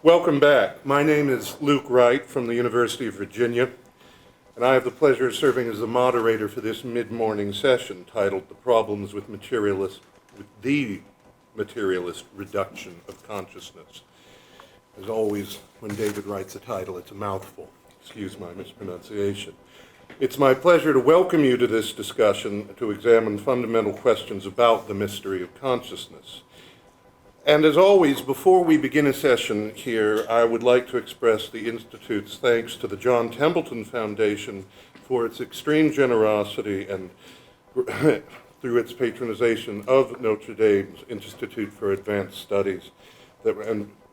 Welcome back. My name is Luke Wright from the University of Virginia, and I have the pleasure of serving as the moderator for this mid-morning session titled The Problems with the Materialist Reduction of Consciousness. As always, when David writes a title, it's a mouthful. Excuse my mispronunciation. It's my pleasure to welcome you to this discussion to examine fundamental questions about the mystery of consciousness. And as always, before we begin a session here, I would like to express the Institute's thanks to the John Templeton Foundation for its extreme generosity and through its patronization of Notre Dame's Institute for Advanced Studies,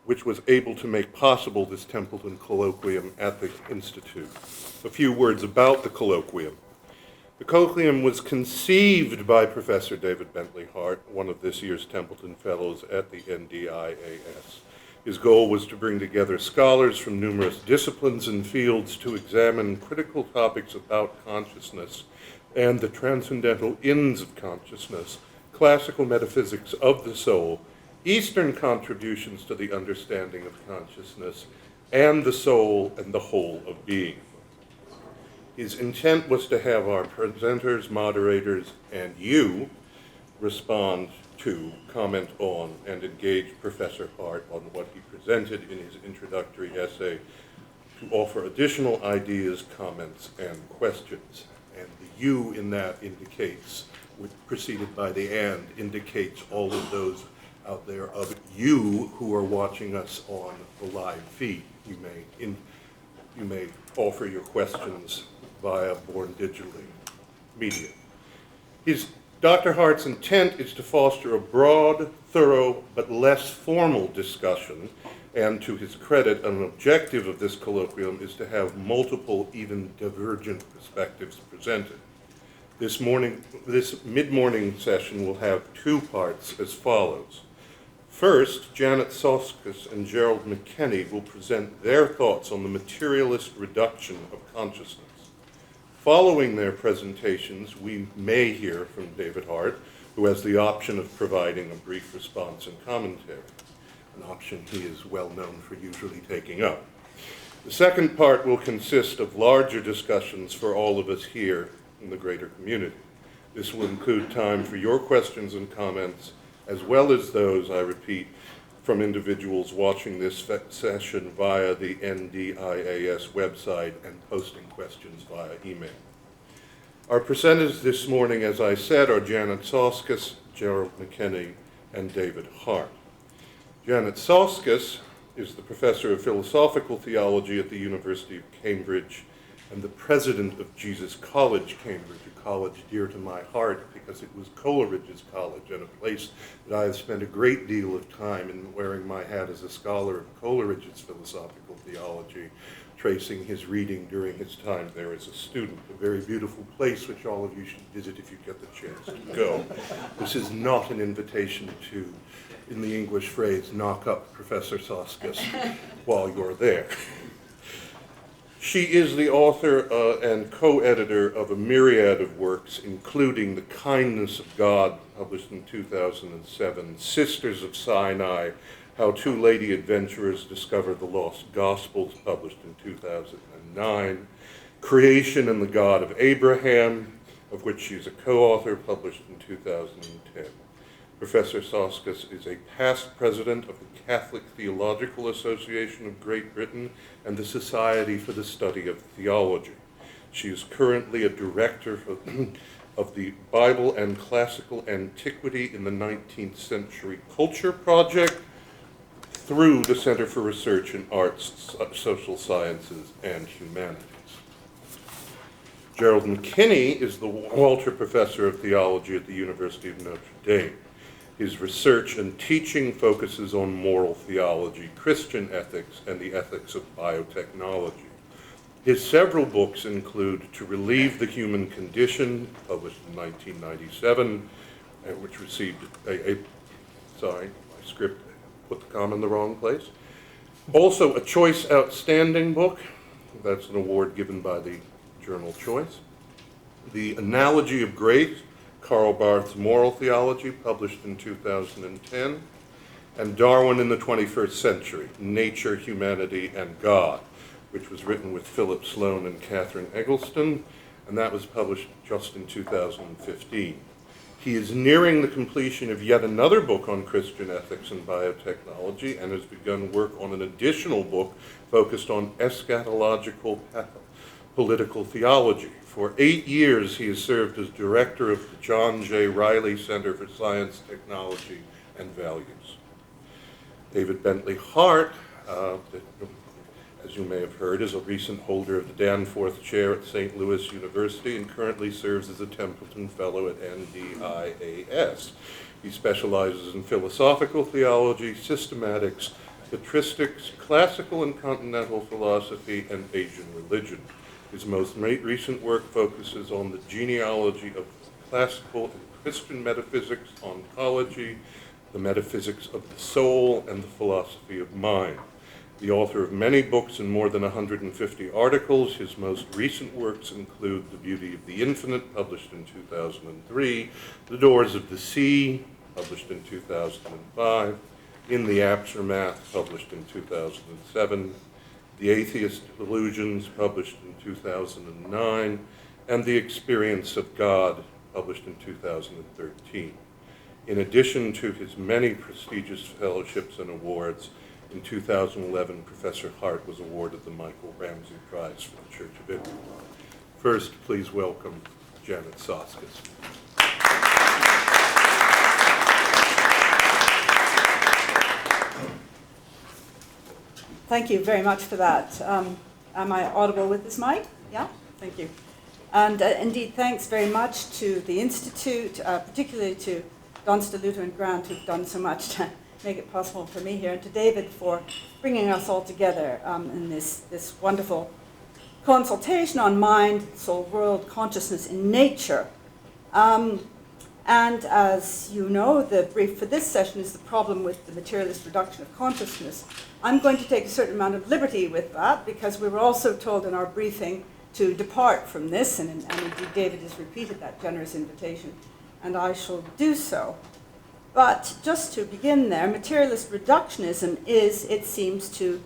which was able to make possible this Templeton Colloquium at the Institute. A few words about the colloquium. The colloquium was conceived by Professor David Bentley Hart, one of this year's Templeton Fellows at the NDIAS. His goal was to bring together scholars from numerous disciplines and fields to examine critical topics about consciousness and the transcendental ends of consciousness, classical metaphysics of the soul, Eastern contributions to the understanding of consciousness, and the soul and the whole of being. His intent was to have our presenters, moderators, and you respond to, comment on, and engage Professor Hart on what he presented in his introductory essay, to offer additional ideas, comments, and questions. And the you in that indicates, preceded by the and, indicates all of those out there of you who are watching us on the live feed. You may offer your questions via Born Digitally media. Dr. Hart's intent is to foster a broad, thorough, but less formal discussion, and to his credit, an objective of this colloquium is to have multiple, even divergent perspectives presented. This mid-morning session will have two parts as follows. First, Janet Soskis and Gerald McKenney will present their thoughts on the materialist reduction of consciousness. Following their presentations, we may hear from David Hart, who has the option of providing a brief response and commentary, an option he is well known for usually taking up. The second part will consist of larger discussions for all of us here in the greater community. This will include time for your questions and comments, as well as those, I repeat, from individuals watching this session via the NDIAS website and posting questions via email. Our presenters this morning, as I said, are Janet Soskis, Gerald McKenney, and David Hart. Janet Soskis is the professor of philosophical theology at the University of Cambridge and the president of Jesus College, Cambridge, a college dear to my heart because it was Coleridge's college and a place that I have spent a great deal of time in wearing my hat as a scholar of Coleridge's philosophical theology, tracing his reading during his time there as a student. A very beautiful place which all of you should visit if you get the chance to go. This is not an invitation to, in the English phrase, knock up Professor Soskis while you're there. She is the author and co-editor of a myriad of works, including The Kindness of God, published in 2007, Sisters of Sinai, How Two Lady Adventurers Discovered the Lost Gospels, published in 2009, Creation and the God of Abraham, of which she is a co-author, published in 2010. Professor Soskis is a past president of the Catholic Theological Association of Great Britain and the Society for the Study of Theology. She is currently a director of the Bible and Classical Antiquity in the 19th Century Culture Project through the Center for Research in Arts, Social Sciences, and Humanities. Gerald McKenney is the Walter Professor of Theology at the University of Notre Dame. His research and teaching focuses on moral theology, Christian ethics, and the ethics of biotechnology. His several books include To Relieve the Human Condition, published in 1997, which received sorry, my script put the comma in the wrong place. Also, a Choice Outstanding book, that's an award given by the journal Choice. The Analogy of Grace, Karl Barth's Moral Theology, published in 2010, and Darwin in the 21st Century, Nature, Humanity, and God, which was written with Philip Sloan and Catherine Eggleston, and that was published just in 2015. He is nearing the completion of yet another book on Christian ethics and biotechnology, and has begun work on an additional book focused on eschatological political theology. For 8 years, he has served as director of the John J. Riley Center for Science, Technology, and Values. David Bentley Hart, as you may have heard, is a recent holder of the Danforth Chair at St. Louis University and currently serves as a Templeton Fellow at NDIAS. He specializes in philosophical theology, systematics, patristics, classical and continental philosophy, and Asian religion. His most recent work focuses on the genealogy of classical and Christian metaphysics, ontology, the metaphysics of the soul, and the philosophy of mind. The author of many books and more than 150 articles, his most recent works include The Beauty of the Infinite, published in 2003, The Doors of the Sea, published in 2005, In the Aftermath, published in 2007, The Atheist Illusions, published in 2009, and The Experience of God, published in 2013. In addition to his many prestigious fellowships and awards, in 2011, Professor Hart was awarded the Michael Ramsey Prize for the Church of England. First, please welcome Janet Soskis. Thank you very much for that. Am I audible with this mic? Yeah? Thank you. And indeed, thanks very much to the Institute, particularly to Dunstan, Luther, and Grant, who've done so much to make it possible for me here, and to David for bringing us all together in this wonderful consultation on mind, soul, world, consciousness in nature. And as you know, the brief for this session is the problem with the materialist reduction of consciousness. I'm going to take a certain amount of liberty with that, because we were also told in our briefing to depart from this, and indeed David has repeated that generous invitation, and I shall do so. But just to begin there, materialist reductionism is, it seems to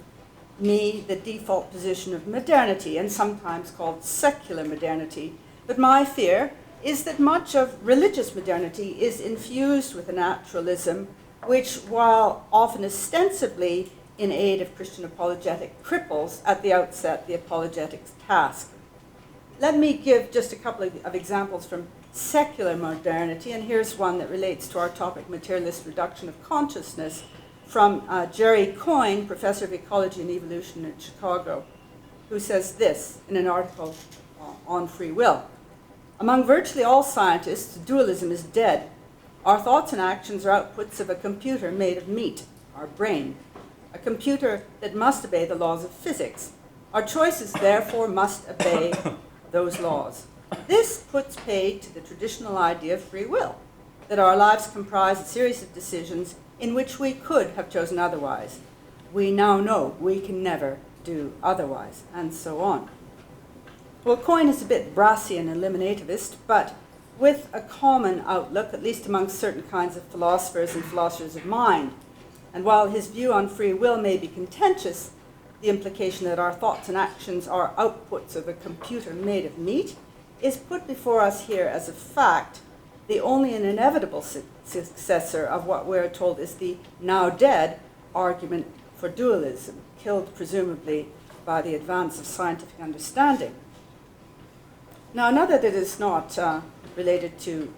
me, the default position of modernity, and sometimes called secular modernity. But my fear is that much of religious modernity is infused with a naturalism which, while often ostensibly in aid of Christian apologetic, cripples at the outset the apologetics task. Let me give just a couple of examples from secular modernity, and here's one that relates to our topic, materialist reduction of consciousness, from Jerry Coyne, professor of ecology and evolution at Chicago, who says this in an article on free will. Among virtually all scientists, dualism is dead. Our thoughts and actions are outputs of a computer made of meat, our brain, a computer that must obey the laws of physics. Our choices, therefore, must obey those laws. This puts paid to the traditional idea of free will, that our lives comprise a series of decisions in which we could have chosen otherwise. We now know we can never do otherwise, and so on. Well, Coyne is a bit brassy and eliminativist, but with a common outlook, at least among certain kinds of philosophers and philosophers of mind. And while his view on free will may be contentious, the implication that our thoughts and actions are outputs of a computer made of meat is put before us here as a fact, the only and inevitable successor of what we're told is the now dead argument for dualism, killed presumably by the advance of scientific understanding. Now, another that is not related to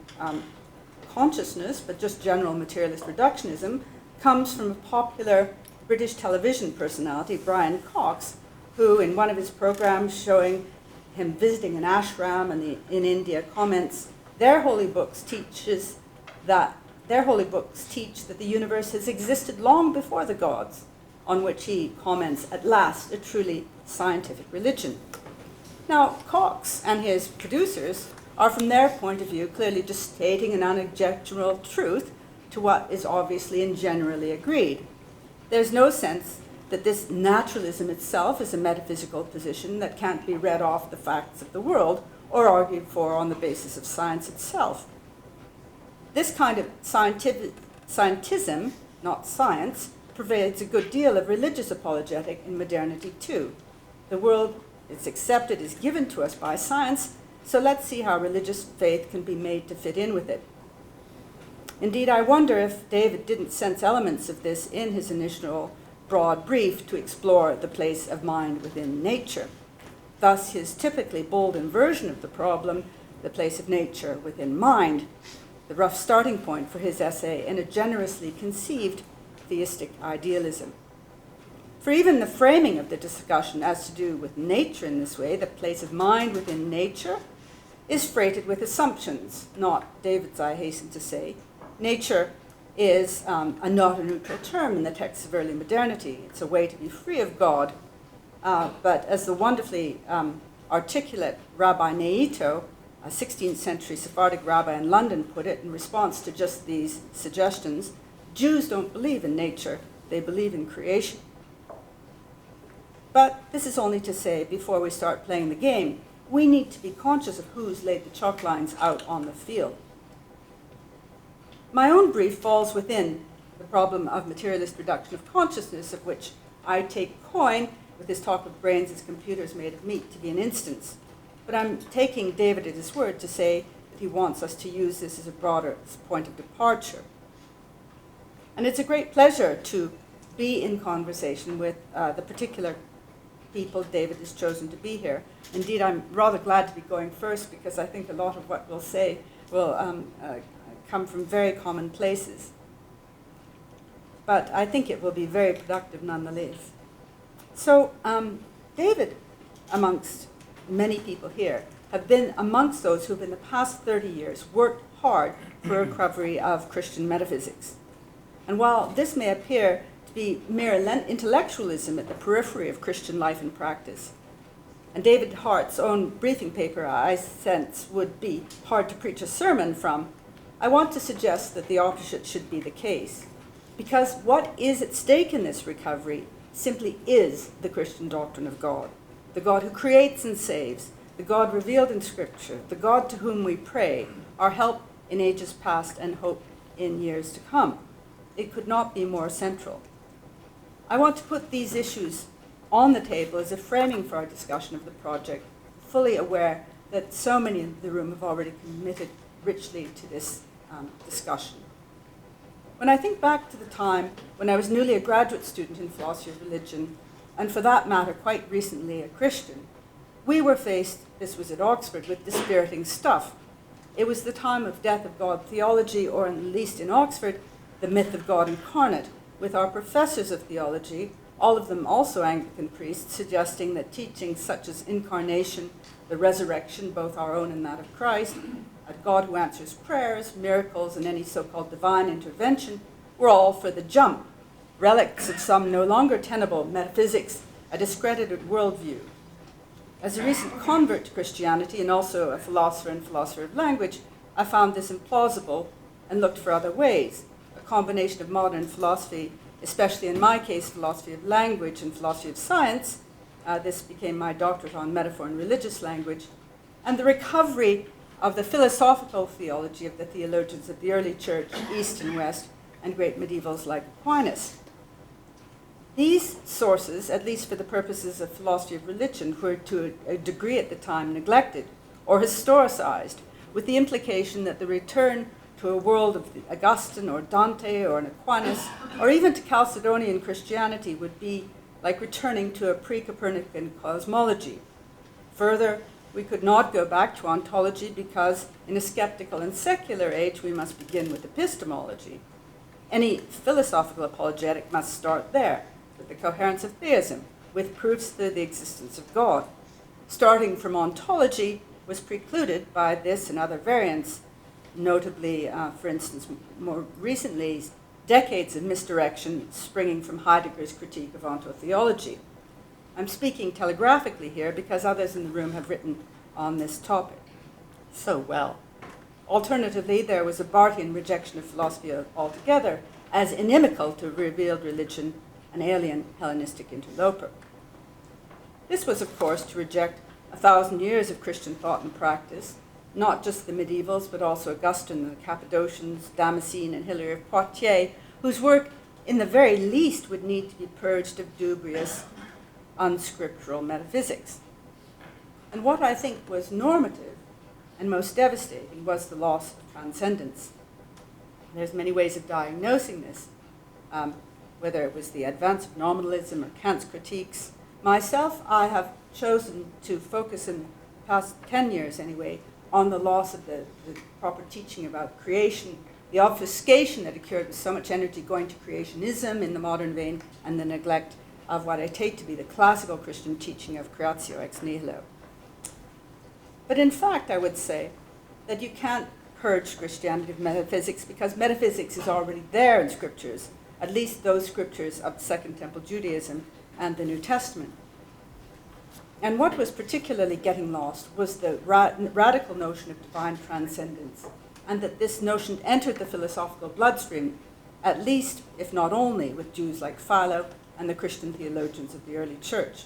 consciousness, but just general materialist reductionism, comes from a popular British television personality, Brian Cox, who in one of his programs showing him visiting an ashram in India comments, their holy books teach that the universe has existed long before the gods, on which he comments, at last, a truly scientific religion. Now, Cox and his producers are, from their point of view, clearly just stating an unobjectionable truth to what is obviously and generally agreed. There's no sense that this naturalism itself is a metaphysical position that can't be read off the facts of the world or argued for on the basis of science itself. This kind of scientism not science, pervades a good deal of religious apologetic in modernity too. The world is accepted, is given to us by science, so let's see how religious faith can be made to fit in with it. Indeed, I wonder if David didn't sense elements of this in his initial broad brief to explore the place of mind within nature. Thus, his typically bold inversion of the problem, the place of nature within mind, the rough starting point for his essay in a generously conceived theistic idealism. For even the framing of the discussion as to do with nature in this way, the place of mind within nature, is freighted with assumptions, not David's, I hasten to say. Nature is not a neutral term in the texts of early modernity. It's a way to be free of God. But as the wonderfully articulate Rabbi Neito, a 16th century Sephardic rabbi in London, put it in response to just these suggestions, Jews don't believe in nature, they believe in creation. But this is only to say, before we start playing the game, we need to be conscious of who's laid the chalk lines out on the field. My own brief falls within the problem of materialist reduction of consciousness, of which I take coin with his talk of brains as computers made of meat to be an instance. But I'm taking David at his word to say that he wants us to use this as a broader point of departure. And it's a great pleasure to be in conversation with the particular people David has chosen to be here. Indeed, I'm rather glad to be going first because I think a lot of what we'll say will come from very common places. But I think it will be very productive nonetheless. So David, amongst many people here, have been amongst those who have in the past 30 years worked hard for recovery of Christian metaphysics. And while this may appear to be mere intellectualism at the periphery of Christian life and practice, and David Hart's own briefing paper, I sense, would be hard to preach a sermon from, I want to suggest that the opposite should be the case. Because what is at stake in this recovery simply is the Christian doctrine of God. The God who creates and saves, the God revealed in Scripture, the God to whom we pray, our help in ages past and hope in years to come. It could not be more central. I want to put these issues on the table as a framing for our discussion of the project, fully aware that so many in the room have already committed richly to this discussion. When I think back to the time when I was newly a graduate student in philosophy of religion, and for that matter quite recently a Christian, we were faced, this was at Oxford, with dispiriting stuff. It was the time of death of God theology, or at least in Oxford, the myth of God incarnate, with our professors of theology, all of them also Anglican priests, suggesting that teachings such as incarnation, the resurrection, both our own and that of Christ, a God who answers prayers, miracles, and any so-called divine intervention were all for the jump, relics of some no longer tenable metaphysics, a discredited worldview. As a recent convert to Christianity and also a philosopher and philosopher of language, I found this implausible and looked for other ways. A combination of modern philosophy, especially in my case, philosophy of language and philosophy of science, this became my doctorate on metaphor and religious language, and the recovery of the philosophical theology of the theologians of the early church, East and West, and great medievals like Aquinas. These sources, at least for the purposes of philosophy of religion, were to a degree at the time neglected or historicized, with the implication that the return to a world of Augustine or Dante or an Aquinas, or even to Chalcedonian Christianity, would be like returning to a pre-Copernican cosmology. Further, we could not go back to ontology because in a skeptical and secular age we must begin with epistemology. Any philosophical apologetic must start there, with the coherence of theism, with proofs for the existence of God. Starting from ontology was precluded by this and other variants, notably, for instance, more recently, decades of misdirection springing from Heidegger's critique of ontotheology. I'm speaking telegraphically here because others in the room have written on this topic so well. Alternatively, there was a Barthian rejection of philosophy altogether as inimical to revealed religion, an alien Hellenistic interloper. This was, of course, to reject 1,000 years of Christian thought and practice, not just the medievals, but also Augustine, the Cappadocians, Damascene, and Hilary of Poitiers, whose work in the very least, would need to be purged of dubious, unscriptural metaphysics. And what I think was normative and most devastating was the loss of transcendence. There's many ways of diagnosing this, whether it was the advance of nominalism or Kant's critiques. Myself, I have chosen to focus in the past 10 years anyway on the loss of the proper teaching about creation, the obfuscation that occurred with so much energy going to creationism in the modern vein, and the neglect of what I take to be the classical Christian teaching of creatio ex nihilo. But in fact, I would say that you can't purge Christianity of metaphysics because metaphysics is already there in scriptures, at least those scriptures of Second Temple Judaism and the New Testament. And what was particularly getting lost was the radical notion of divine transcendence, and that this notion entered the philosophical bloodstream, at least, if not only, with Jews like Philo and the Christian theologians of the early church.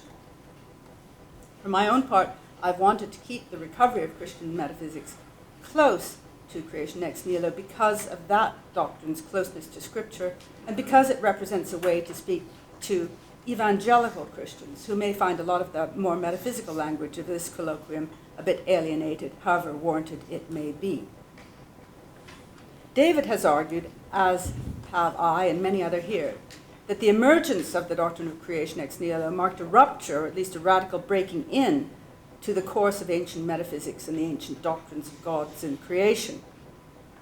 For my own part, I've wanted to keep the recovery of Christian metaphysics close to creation ex nihilo because of that doctrine's closeness to Scripture, and because it represents a way to speak to evangelical Christians who may find a lot of the more metaphysical language of this colloquium a bit alienated, however warranted it may be. David has argued, as have I and many others here, that the emergence of the doctrine of creation ex nihilo marked a rupture, or at least a radical breaking in, to the course of ancient metaphysics and the ancient doctrines of gods in creation.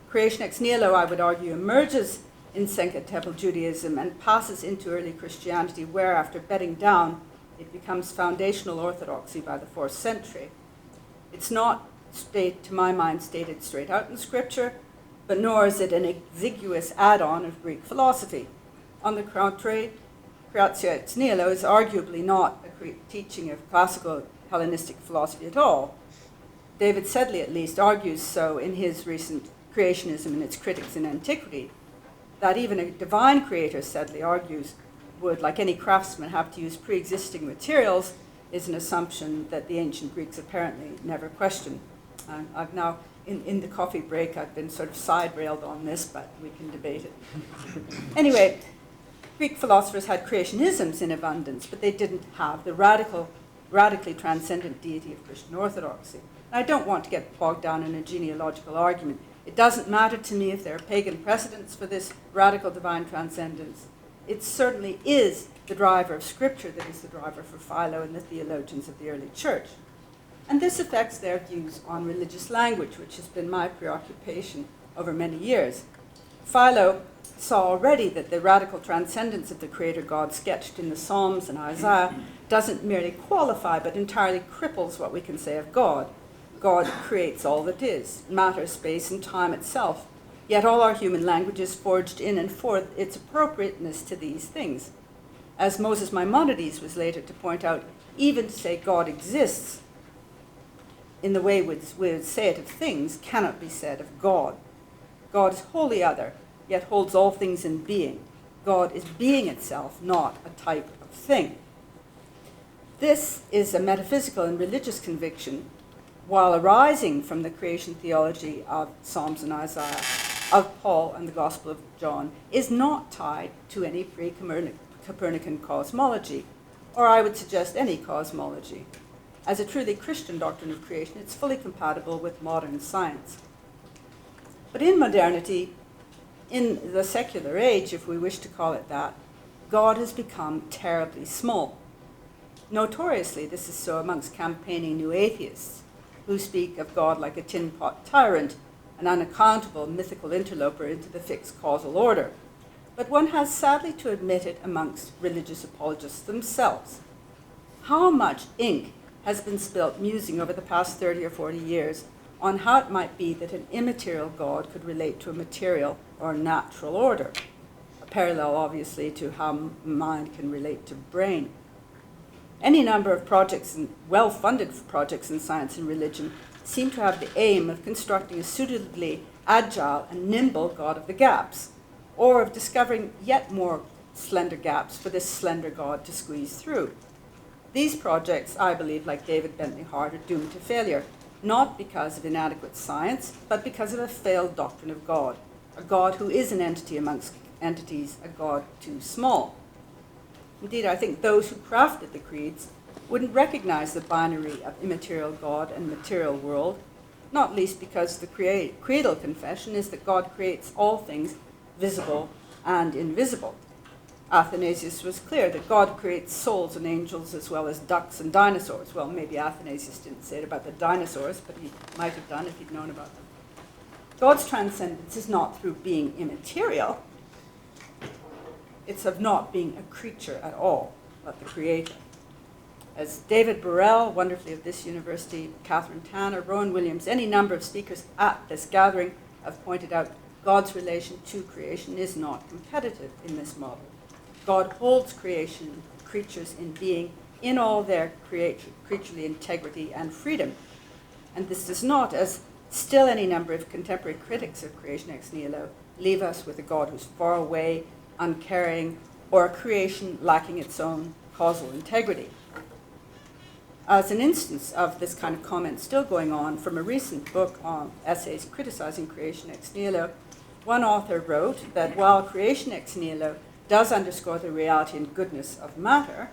Creation ex nihilo, I would argue, emerges in Second Temple Judaism and passes into early Christianity, where, after bedding down, it becomes foundational orthodoxy by the 4th century. It's not, to my mind, stated straight out in Scripture, but nor is it an exiguous add-on of Greek philosophy. On the contrary, creatio ex nihilo is arguably not a teaching of classical Hellenistic philosophy at all. David Sedley, at least, argues so in his recent Creationism and its Critics in Antiquity, that even a divine creator, Sedley argues, would, like any craftsman, have to use pre-existing materials, is an assumption that the ancient Greeks apparently never questioned. I've now, in the coffee break, I've been sort of side-railed on this, but we can debate it. Anyway, Greek philosophers had creationisms in abundance, but they didn't have the radically transcendent deity of Christian orthodoxy. And I don't want to get bogged down in a genealogical argument. It doesn't matter to me if there are pagan precedents for this radical divine transcendence. It certainly is the driver of Scripture that is the driver for Philo and the theologians of the early church. And this affects their views on religious language, which has been my preoccupation over many years. Philo saw already that the radical transcendence of the Creator God sketched in the Psalms and Isaiah doesn't merely qualify, but entirely cripples what we can say of God. God creates all that is, matter, space, and time itself. Yet all our human language is forged in and for its appropriateness to these things. As Moses Maimonides was later to point out, even to say God exists in the way we would say it of things cannot be said of God. God is wholly other, yet holds all things in being. God is being itself, not a type of thing. This is a metaphysical and religious conviction, while arising from the creation theology of Psalms and Isaiah, of Paul and the Gospel of John, is not tied to any pre-Copernican cosmology, or I would suggest any cosmology. As a truly Christian doctrine of creation, it's fully compatible with modern science. But in modernity, in the secular age, if we wish to call it that, God has become terribly small. Notoriously, this is so amongst campaigning new atheists, who speak of God like a tin pot tyrant, an unaccountable mythical interloper into the fixed causal order. But one has sadly to admit it amongst religious apologists themselves. How much ink has been spilt musing over the past 30 or 40 years on how it might be that an immaterial God could relate to a material or natural order, a parallel obviously to how mind can relate to brain. Any number of projects, and well-funded projects in science and religion, seem to have the aim of constructing a suitably agile and nimble God of the gaps, or of discovering yet more slender gaps for this slender God to squeeze through. These projects, I believe, like David Bentley Hart, are doomed to failure, not because of inadequate science, but because of a failed doctrine of God, a God who is an entity amongst entities a God too small. Indeed, I think those who crafted the creeds wouldn't recognize the binary of immaterial God and material world, not least because the creedal confession is that God creates all things visible and invisible. Athanasius was clear that God creates souls and angels as well as ducks and dinosaurs. Well, maybe Athanasius didn't say it about the dinosaurs, but he might have done if he'd known about them. God's transcendence is not through being immaterial. It's of not being a creature at all, but the creator. As David Burrell, wonderfully of this university, Catherine Tanner, Rowan Williams, any number of speakers at this gathering have pointed out, God's relation to creation is not competitive in this model. God holds creatures in being in all their creaturely integrity and freedom. And this does not, as still any number of contemporary critics of creation ex nihilo, leave us with a God who's far away, uncaring, or a creation lacking its own causal integrity. As an instance of this kind of comment still going on from a recent book on essays criticizing creation ex nihilo, one author wrote that while creation ex nihilo does underscore the reality and goodness of matter,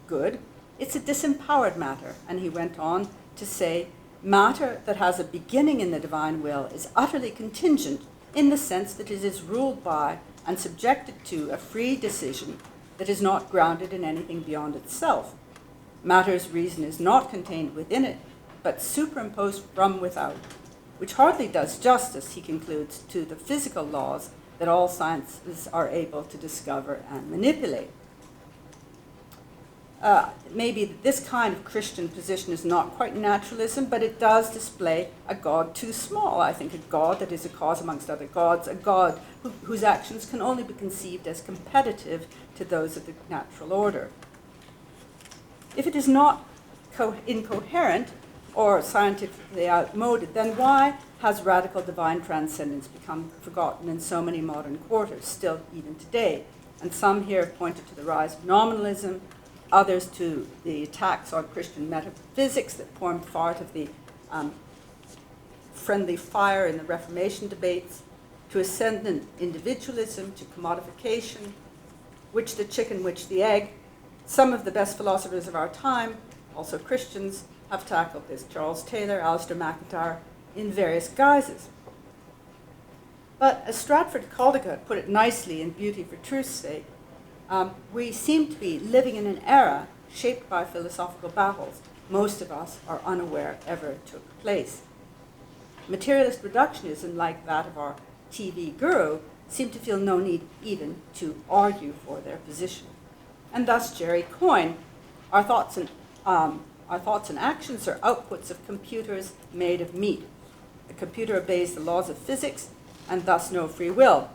good, it's a disempowered matter. And he went on to say, matter that has a beginning in the divine will is utterly contingent in the sense that it is ruled by and subjected to a free decision that is not grounded in anything beyond itself. Matter's reason is not contained within it, but superimposed from without, which hardly does justice, he concludes, to the physical laws that all sciences are able to discover and manipulate. Maybe this kind of Christian position is not quite naturalism, but it does display a God too small. I think a God that is a cause amongst other gods, a God whose actions can only be conceived as competitive to those of the natural order. If it is not incoherent or scientifically outmoded, then why has radical divine transcendence become forgotten in so many modern quarters, still even today? And some here have pointed to the rise of nominalism, others to the attacks on Christian metaphysics that formed part of the friendly fire in the Reformation debates, to ascendant individualism, to commodification, which the chicken, which the egg. Some of the best philosophers of our time, also Christians, have tackled this. Charles Taylor, Alistair MacIntyre, in various guises. But as Stratford Caldecott put it nicely in Beauty for Truth's Sake, we seem to be living in an era shaped by philosophical battles most of us are unaware ever took place. Materialist reductionism, like that of our TV guru, seem to feel no need even to argue for their position. And thus Jerry Coyne, our thoughts and actions are outputs of computers made of meat. The computer obeys the laws of physics and thus no free will.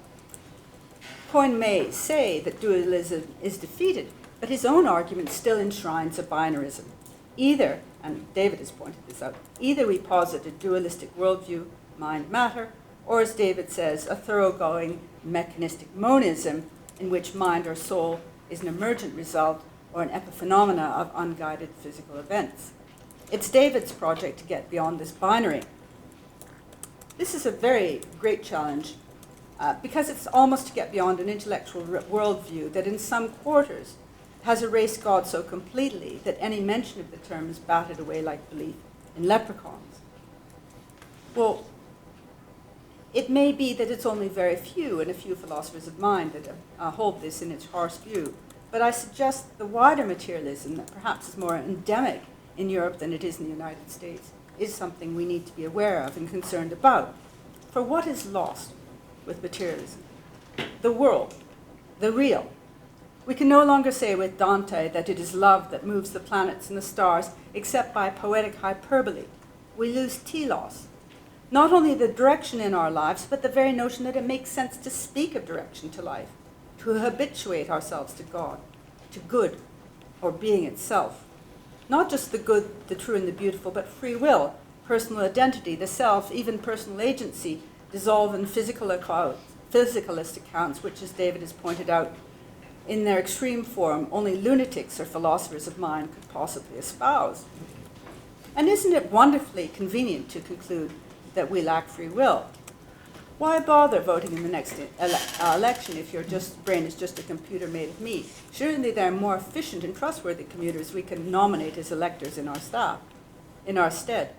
Coyne may say that dualism is defeated, but his own argument still enshrines a binarism. Either, and David has pointed this out, either we posit a dualistic worldview, mind-matter, or as David says, a thoroughgoing mechanistic monism in which mind or soul is an emergent result or an epiphenomena of unguided physical events. It's David's project to get beyond this binary. This is a very great challenge because it's almost to get beyond an intellectual worldview that in some quarters has erased God so completely that any mention of the term is batted away like belief in leprechauns. Well, it may be that it's only very few, and a few philosophers of mind that hold this in its harsh view. But I suggest the wider materialism that perhaps is more endemic in Europe than it is in the United States is something we need to be aware of and concerned about. For what is lost with materialism? The world, the real. We can no longer say with Dante that it is love that moves the planets and the stars, except by poetic hyperbole. We lose telos. Not only the direction in our lives, but the very notion that it makes sense to speak of direction to life, to habituate ourselves to God, to good, or being itself. Not just the good, the true, and the beautiful, but free will, personal identity, the self, even personal agency, dissolve in physicalist accounts, which, as David has pointed out, in their extreme form, only lunatics or philosophers of mind could possibly espouse. And isn't it wonderfully convenient to conclude that we lack free will? Why bother voting in the next election if your brain is just a computer made of meat? Surely there are more efficient and trustworthy commuters we can nominate as electors in our stead.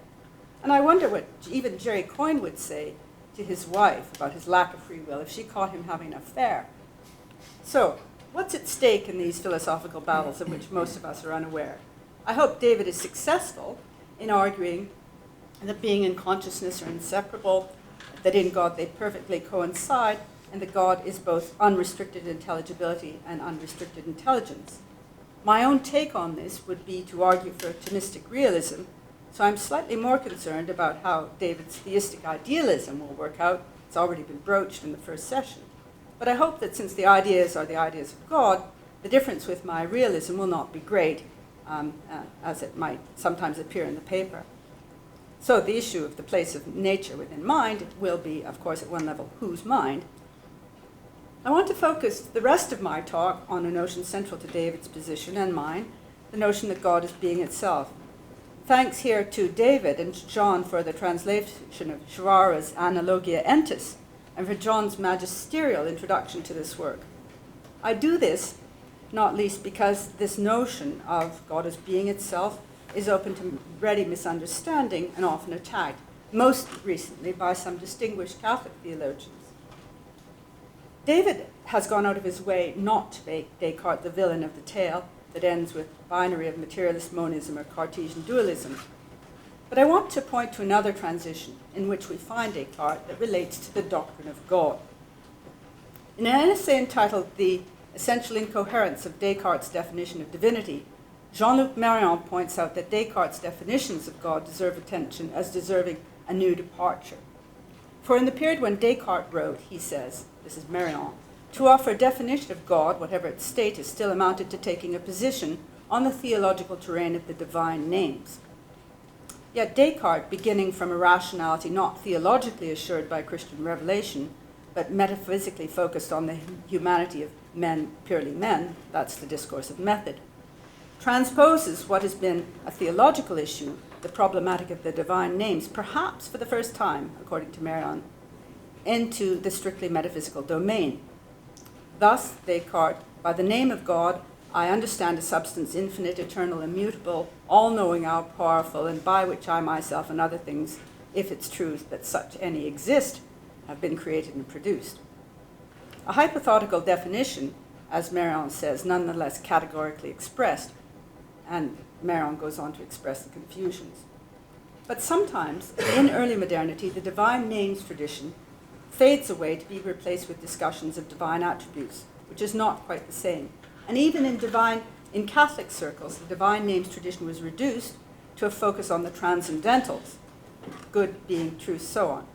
And I wonder what even Jerry Coyne would say to his wife about his lack of free will if she caught him having an affair. So, what's at stake in these philosophical battles of which most of us are unaware? I hope David is successful in arguing that being and consciousness are inseparable, that in God they perfectly coincide, and that God is both unrestricted intelligibility and unrestricted intelligence. My own take on this would be to argue for Thomistic realism, so I'm slightly more concerned about how David's theistic idealism will work out. It's already been broached in the first session. But I hope that since the ideas are the ideas of God, the difference with my realism will not be great, as it might sometimes appear in the paper. So the issue of the place of nature within mind will be, of course, at one level, whose mind? I want to focus the rest of my talk on a notion central to David's position and mine, the notion that God is being itself. Thanks here to David and John for the translation of Schwarer's Analogia Entis, and for John's magisterial introduction to this work. I do this not least because this notion of God as being itself is open to ready misunderstanding and often attacked, most recently by some distinguished Catholic theologians. David has gone out of his way not to make Descartes the villain of the tale that ends with binary of materialist monism or Cartesian dualism. But I want to point to another transition in which we find Descartes that relates to the doctrine of God. In an essay entitled The Essential Incoherence of Descartes' Definition of Divinity, Jean-Luc Marion points out that Descartes' definitions of God deserve attention as deserving a new departure. For in the period when Descartes wrote, he says, this is Marion, to offer a definition of God, whatever its status, still amounted to taking a position on the theological terrain of the divine names. Yet Descartes, beginning from a rationality not theologically assured by Christian revelation, but metaphysically focused on the humanity of men, purely men, that's the discourse of method, transposes what has been a theological issue, the problematic of the divine names, perhaps for the first time, according to Marion, into the strictly metaphysical domain. Thus, Descartes, by the name of God, I understand a substance infinite, eternal, immutable, all-knowing, all-powerful, and by which I myself and other things, if it's true that such any exist, have been created and produced. A hypothetical definition, as Marion says, nonetheless categorically expressed, and Marion goes on to express the confusions. But sometimes, in early modernity, the divine names tradition fades away to be replaced with discussions of divine attributes, which is not quite the same. And even in Catholic circles, the divine names tradition was reduced to a focus on the transcendentals, good, being, truth, so on.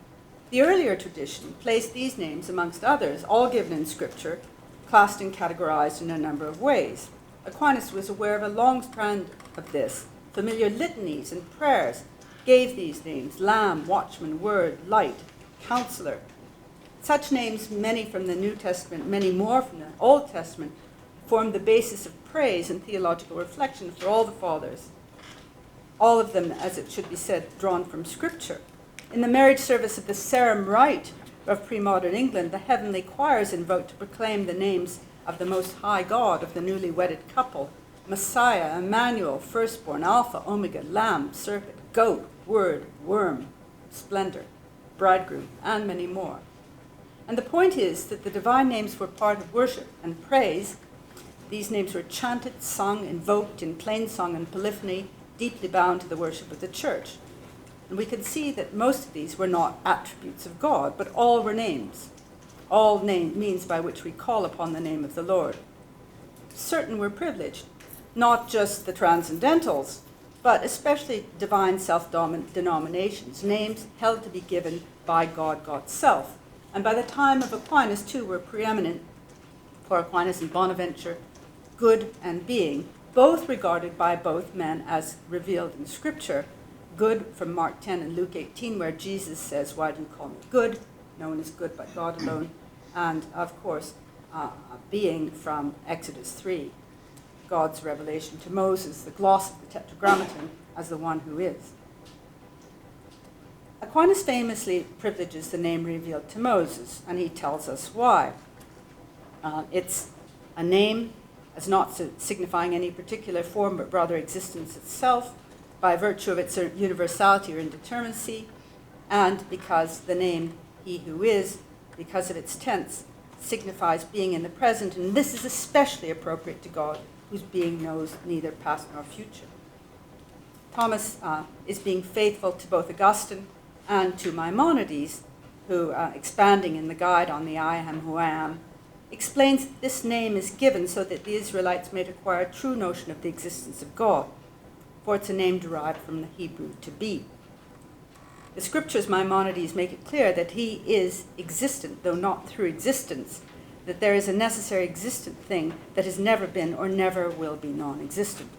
The earlier tradition placed these names, amongst others, all given in Scripture, classed and categorized in a number of ways. Aquinas was aware of a long strand of this. Familiar litanies and prayers gave these names: Lamb, Watchman, Word, Light, Counselor. Such names, many from the New Testament, many more from the Old Testament, formed the basis of praise and theological reflection for all the fathers, all of them, as it should be said, drawn from Scripture. In the marriage service of the Sarum Rite of pre-modern England, the heavenly choirs invoked to proclaim the names of the Most High God of the newly wedded couple: Messiah, Emmanuel, Firstborn, Alpha, Omega, Lamb, Serpent, Goat, Word, Worm, Splendor, Bridegroom, and many more. And the point is that the divine names were part of worship and praise. These names were chanted, sung, invoked in plain song and polyphony, deeply bound to the worship of the church. And we can see that most of these were not attributes of God, but all were names. All means by which we call upon the name of the Lord. Certain were privileged, not just the transcendentals, but especially divine self-denominations, names held to be given by God, God's self. And by the time of Aquinas, too, were preeminent for Aquinas and Bonaventure, good and being, both regarded by both men as revealed in Scripture. Good from Mark 10 and Luke 18, where Jesus says, "Why do you call me good? No one is good but God alone." And, of course, being from Exodus 3, God's revelation to Moses, the gloss of the Tetragrammaton, as the one who is. Aquinas famously privileges the name revealed to Moses, and he tells us why. It's a name as not signifying any particular form, but rather existence itself, by virtue of its universality or indeterminacy, and because the name he who is, because of its tense, signifies being in the present, and this is especially appropriate to God, whose being knows neither past nor future. Thomas is being faithful to both Augustine and to Maimonides, who, expanding in the guide on the I am who I am, explains that this name is given so that the Israelites may acquire a true notion of the existence of God, for it's a name derived from the Hebrew to be. The scriptures, Maimonides, make it clear that he is existent, though not through existence, that there is a necessary existent thing that has never been or never will be non-existent.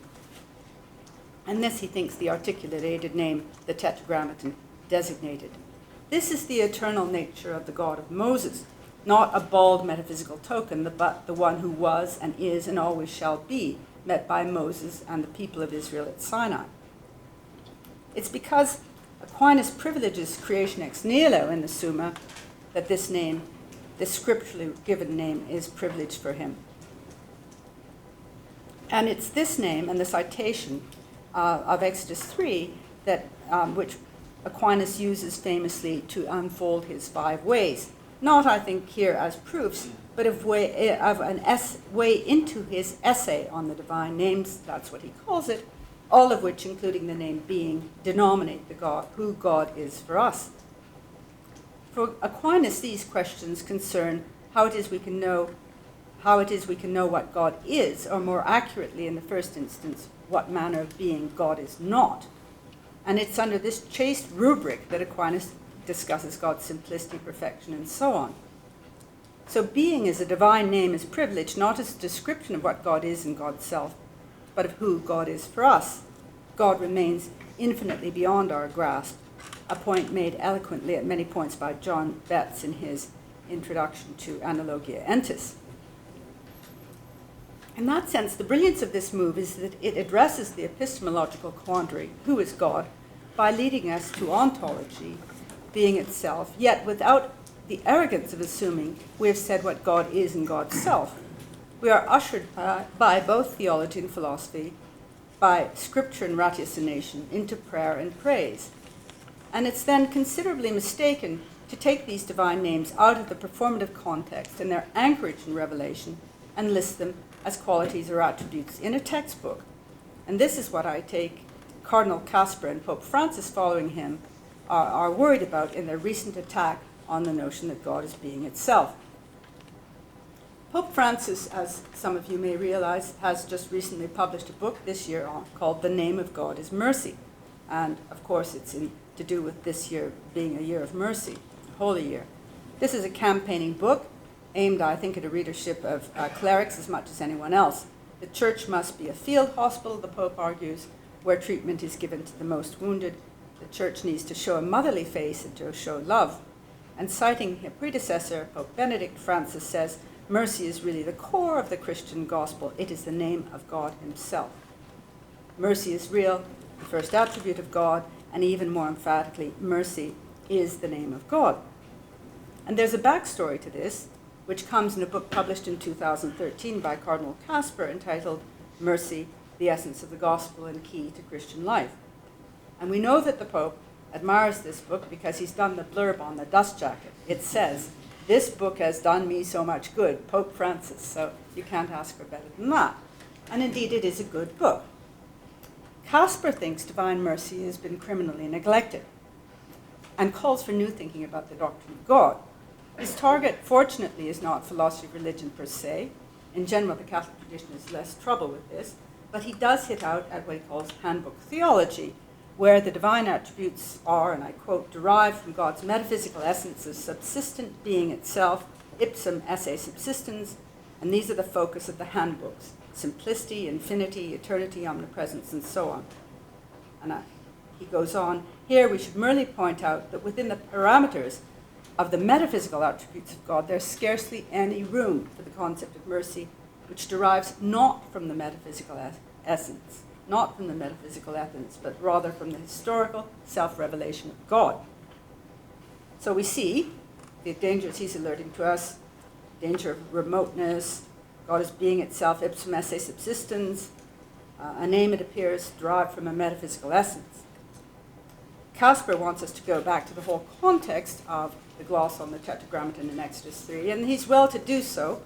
And this, he thinks, the articulated name, the Tetragrammaton, designated. This is the eternal nature of the God of Moses, not a bald metaphysical token, but the one who was and is and always shall be, met by Moses and the people of Israel at Sinai. It's because Aquinas privileges creation ex nihilo in the Summa that this name, this scripturally given name, is privileged for him. And it's this name and the citation of Exodus 3 that which Aquinas uses famously to unfold his 5 ways. Not, I think, here as proofs, but of way into his essay on the divine names, that's what he calls it, all of which, including the name being, denominate the God, who God is for us. For Aquinas, these questions concern how it is we can know what God is, or more accurately, in the first instance, what manner of being God is not. And it's under this chaste rubric that Aquinas discusses God's simplicity, perfection, and so on. So being as a divine name is privileged not as a description of what God is in God's self, but of who God is for us. God remains infinitely beyond our grasp, a point made eloquently at many points by John Betts in his introduction to Analogia Entis. In that sense, the brilliance of this move is that it addresses the epistemological quandary, who is God, by leading us to ontology, being itself, yet without the arrogance of assuming we have said what God is in God's self. We are ushered by both theology and philosophy, by scripture and ratiocination, into prayer and praise. And it's then considerably mistaken to take these divine names out of the performative context and their anchorage in revelation and list them as qualities or attributes in a textbook. And this is what I take Cardinal Casper and Pope Francis following him are worried about in their recent attack on the notion that God is being itself. Pope Francis, as some of you may realize, has just recently published a book this year called The Name of God is Mercy. And of course it's to do with this year being a year of mercy, a holy year. This is a campaigning book aimed, I think, at a readership of clerics as much as anyone else. The church must be a field hospital, the Pope argues, where treatment is given to the most wounded. The church needs to show a motherly face and to show love. And citing a predecessor, Pope Benedict, Francis says, mercy is really the core of the Christian gospel. It is the name of God himself. Mercy is real, the first attribute of God, and even more emphatically, mercy is the name of God. And there's a backstory to this, which comes in a book published in 2013 by Cardinal Casper entitled Mercy, the Essence of the Gospel and Key to Christian Life. And we know that the Pope admires this book because he's done the blurb on the dust jacket. It says, "This book has done me so much good, Pope Francis," so you can't ask for better than that. And indeed, it is a good book. Casper thinks divine mercy has been criminally neglected and calls for new thinking about the doctrine of God. His target, fortunately, is not philosophy of religion per se. In general, the Catholic tradition has less trouble with this, but he does hit out at what he calls handbook theology, where the divine attributes are, and I quote, derived from God's metaphysical essence as subsistent being itself, ipsum esse subsistens, and these are the focus of the handbooks: simplicity, infinity, eternity, omnipresence, and so on. And he goes on, here we should merely point out that within the parameters of the metaphysical attributes of God, there's scarcely any room for the concept of mercy, which derives not from the metaphysical essence, but rather from the historical self-revelation of God. So we see the dangers he's alerting to us, danger of remoteness, God as being itself, ipsum esse subsistens, a name, it appears, derived from a metaphysical essence. Casper wants us to go back to the whole context of the gloss on the Tetragrammaton in Exodus 3, and he's well to do so.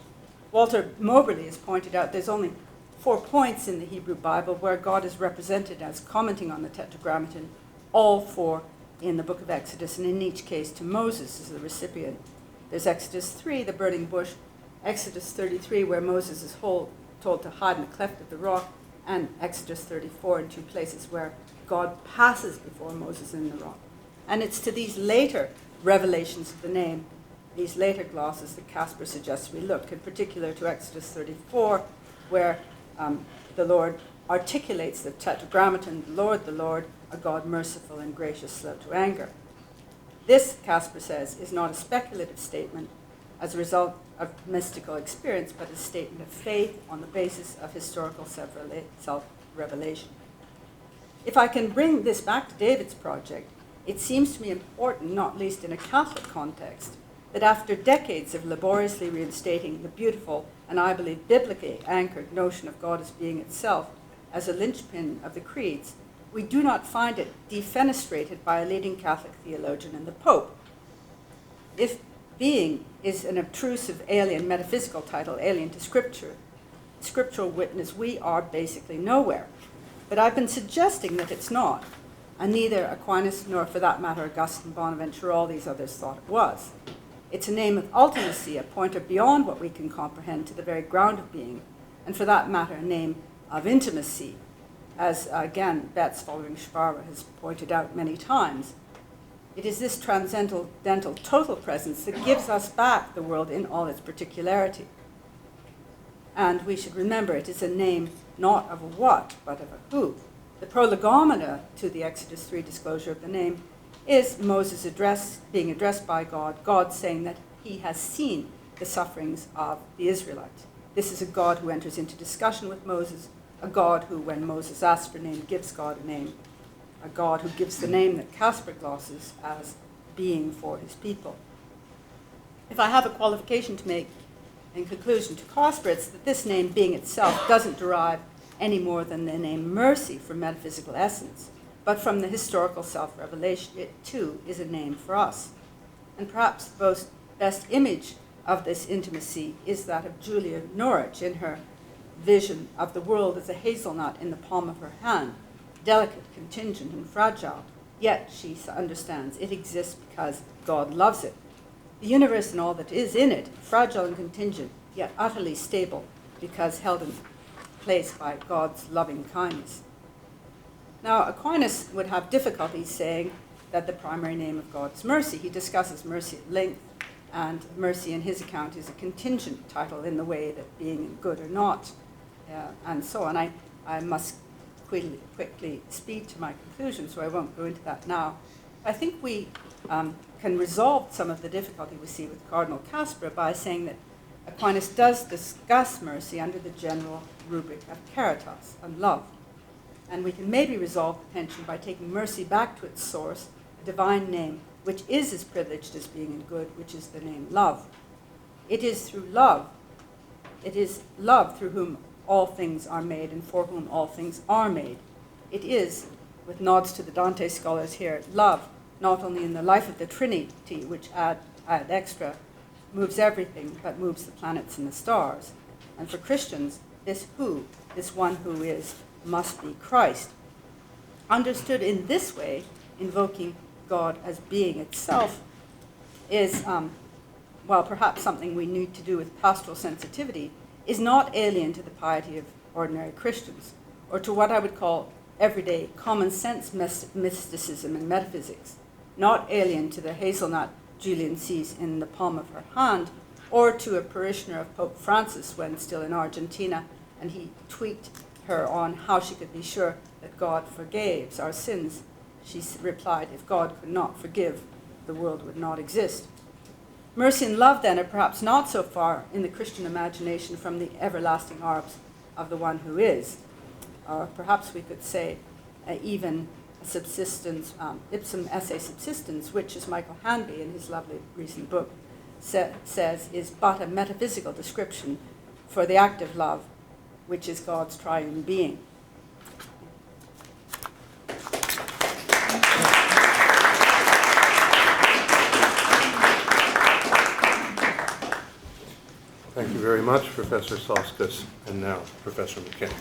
Walter Moberly has pointed out there's only 4 points in the Hebrew Bible where God is represented as commenting on the Tetragrammaton, all 4 in the book of Exodus, and in each case to Moses as the recipient. There's Exodus 3, the burning bush, Exodus 33, where Moses is told to hide in the cleft of the rock, and Exodus 34 in 2 places where God passes before Moses in the rock. And it's to these later revelations of the name, these later glosses, that Casper suggests we look, in particular to Exodus 34, where the Lord articulates the Tetragrammaton, the Lord, a God merciful and gracious, slow to anger. This, Casper says, is not a speculative statement as a result of mystical experience, but a statement of faith on the basis of historical self-revelation. If I can bring this back to David's project, it seems to me important, not least in a Catholic context, that after decades of laboriously reinstating the beautiful and I believe biblically anchored notion of God as being itself as a linchpin of the creeds, we do not find it defenestrated by a leading Catholic theologian and the Pope. If being is an obtrusive alien metaphysical title, alien to Scripture, scriptural witness, we are basically nowhere. But I've been suggesting that it's not, and neither Aquinas nor, for that matter, Augustine, Bonaventure, or all these others thought it was. It's a name of ultimacy, a pointer beyond what we can comprehend to the very ground of being, and for that matter, a name of intimacy, as again, Betz, following Sparva, has pointed out many times. It is this transcendental total presence that gives us back the world in all its particularity. And we should remember it is a name not of a what, but of a who. The prolegomena to the Exodus 3 disclosure of the name is Moses being addressed by God, God saying that he has seen the sufferings of the Israelites. This is a God who enters into discussion with Moses, a God who, when Moses asks for a name, gives God a name, a God who gives the name that Casper glosses as being for his people. If I have a qualification to make in conclusion to Casper, it's that this name, being itself, doesn't derive any more than the name mercy from metaphysical essence, but from the historical self-revelation. It, too, is a name for us. And perhaps the best image of this intimacy is that of Julia Norwich in her vision of the world as a hazelnut in the palm of her hand, delicate, contingent, and fragile, yet she understands it exists because God loves it. The universe and all that is in it, fragile and contingent, yet utterly stable, because held in place by God's loving kindness. Now, Aquinas would have difficulties saying that the primary name of God is mercy. He discusses mercy at length, and mercy in his account is a contingent title in the way that being good or not, and so on. I must quickly speed to my conclusion, so I won't go into that now. I think we can resolve some of the difficulty we see with Cardinal Casper by saying that Aquinas does discuss mercy under the general rubric of caritas, and love. And we can maybe resolve the tension by taking mercy back to its source, a divine name, which is as privileged as being in good, which is the name love. It is through love. It is love through whom all things are made and for whom all things are made. It is, with nods to the Dante scholars here, love, not only in the life of the Trinity, which ad extra moves everything, but moves the planets and the stars. And for Christians, this who, this one who is, must be Christ. Understood in this way, invoking God as being itself is, well, perhaps something we need to do with pastoral sensitivity, is not alien to the piety of ordinary Christians, or to what I would call everyday common sense mysticism and metaphysics, not alien to the hazelnut Julian sees in the palm of her hand, or to a parishioner of Pope Francis when still in Argentina, and he tweaked her on how she could be sure that God forgives our sins. She replied, if God could not forgive, the world would not exist. Mercy and love, then, are perhaps not so far in the Christian imagination from the everlasting arms of the one who is. Or perhaps we could say even subsistence, ipsum esse subsistence, which, as Michael Hanby in his lovely recent book says, is but a metaphysical description for the act of love, which is God's triune being. Thank you very much, Professor Soskus, and now Professor McKinney.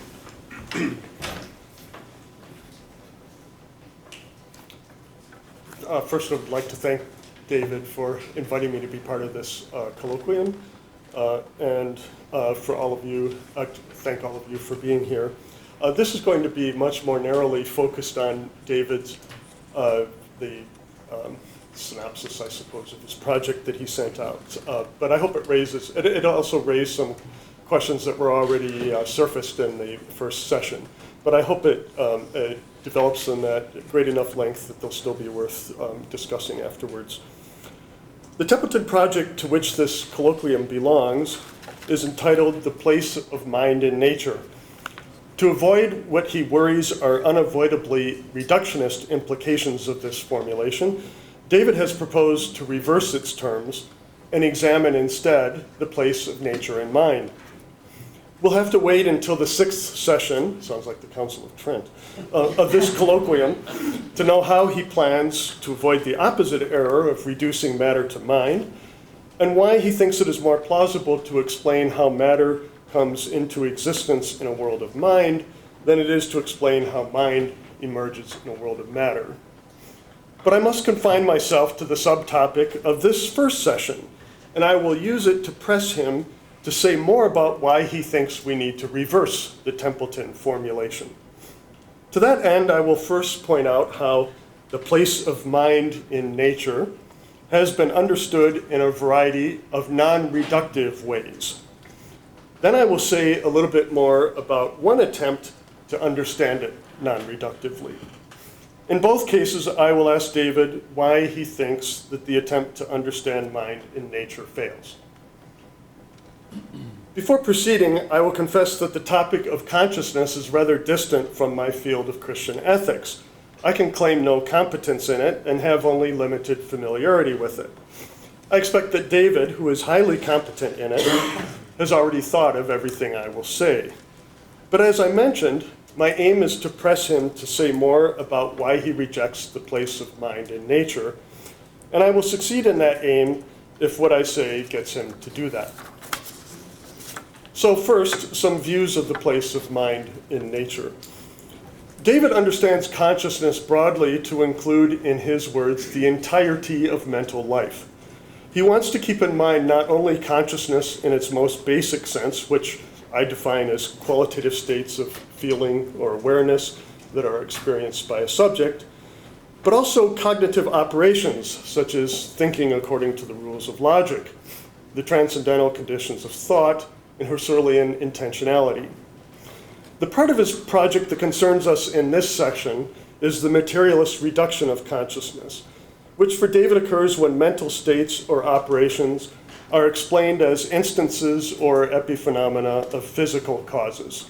First, I'd like to thank David for inviting me to be part of this colloquium, and for all of you, thank all of you for being here. This is going to be much more narrowly focused on David's, synopsis, I suppose, of his project that he sent out. But I hope it also raised some questions that were already surfaced in the first session. But I hope it develops them at great enough length that they'll still be worth discussing afterwards. The Templeton project to which this colloquium belongs is entitled The Place of Mind in Nature. To avoid what he worries are unavoidably reductionist implications of this formulation, David has proposed to reverse its terms and examine instead the place of nature and mind. We'll have to wait until the sixth session, sounds like the Council of Trent, of this colloquium to know how he plans to avoid the opposite error of reducing matter to mind, and why he thinks it is more plausible to explain how matter comes into existence in a world of mind than it is to explain how mind emerges in a world of matter. But I must confine myself to the subtopic of this first session, and I will use it to press him to say more about why he thinks we need to reverse the Templeton formulation. To that end, I will first point out how the place of mind in nature has been understood in a variety of non-reductive ways. Then I will say a little bit more about one attempt to understand it non-reductively. In both cases, I will ask David why he thinks that the attempt to understand mind in nature fails. Before proceeding, I will confess that the topic of consciousness is rather distant from my field of Christian ethics. I can claim no competence in it and have only limited familiarity with it. I expect that David, who is highly competent in it, has already thought of everything I will say. But as I mentioned, my aim is to press him to say more about why he rejects the place of mind in nature, and I will succeed in that aim if what I say gets him to do that. So first, some views of the place of mind in nature. David understands consciousness broadly to include, in his words, the entirety of mental life. He wants to keep in mind not only consciousness in its most basic sense, which I define as qualitative states of feeling or awareness that are experienced by a subject, but also cognitive operations, such as thinking according to the rules of logic, the transcendental conditions of thought, and Husserlian intentionality. The part of his project that concerns us in this section is the materialist reduction of consciousness, which for David occurs when mental states or operations are explained as instances or epiphenomena of physical causes.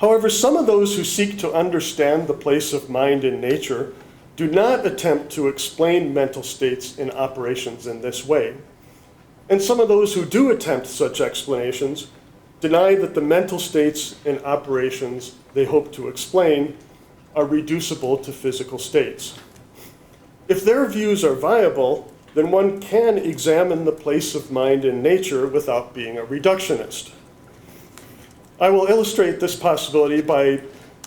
However, some of those who seek to understand the place of mind in nature do not attempt to explain mental states and operations in this way. And some of those who do attempt such explanations deny that the mental states and operations they hope to explain are reducible to physical states. If their views are viable, then one can examine the place of mind in nature without being a reductionist. I will illustrate this possibility by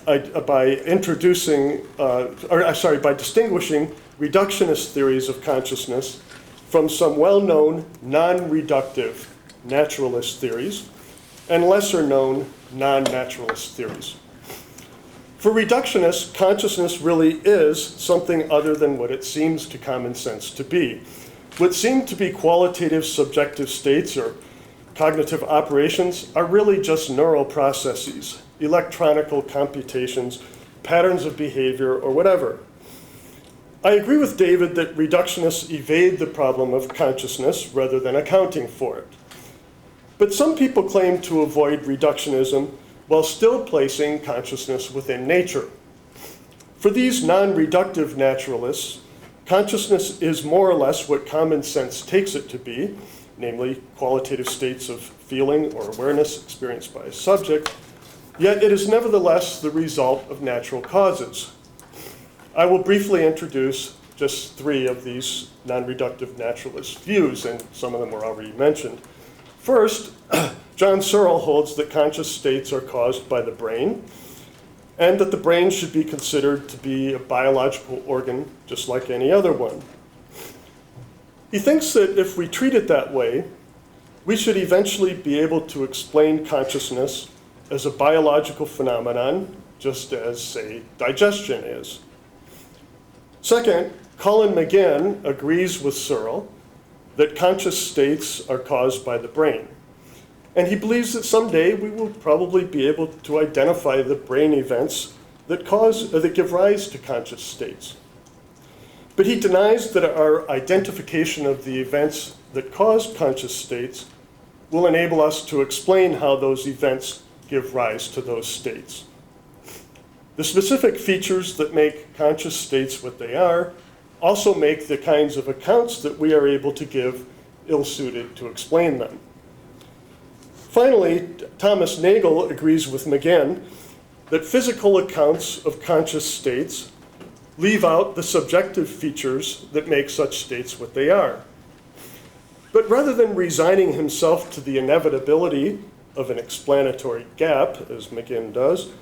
distinguishing reductionist theories of consciousness from some well-known non-reductive naturalist theories and lesser-known non-naturalist theories. For reductionists, consciousness really is something other than what it seems to common sense to be. What seem to be qualitative subjective states or cognitive operations are really just neural processes, electronical computations, patterns of behavior, or whatever. I agree with David that reductionists evade the problem of consciousness rather than accounting for it. But some people claim to avoid reductionism while still placing consciousness within nature. For these non-reductive naturalists, consciousness is more or less what common sense takes it to be, namely qualitative states of feeling or awareness experienced by a subject, yet it is nevertheless the result of natural causes. I will briefly introduce just three of these non-reductive naturalist views, and some of them were already mentioned. First, John Searle holds that conscious states are caused by the brain, and that the brain should be considered to be a biological organ just like any other one. He thinks that if we treat it that way, we should eventually be able to explain consciousness as a biological phenomenon, just as, say, digestion is. Second, Colin McGinn agrees with Searle that conscious states are caused by the brain. And he believes that someday we will probably be able to identify the brain events that give rise to conscious states. But he denies that our identification of the events that cause conscious states will enable us to explain how those events give rise to those states. The specific features that make conscious states what they are also make the kinds of accounts that we are able to give ill-suited to explain them. Finally, Thomas Nagel agrees with McGinn that physical accounts of conscious states leave out the subjective features that make such states what they are. But rather than resigning himself to the inevitability of an explanatory gap, as McGinn does,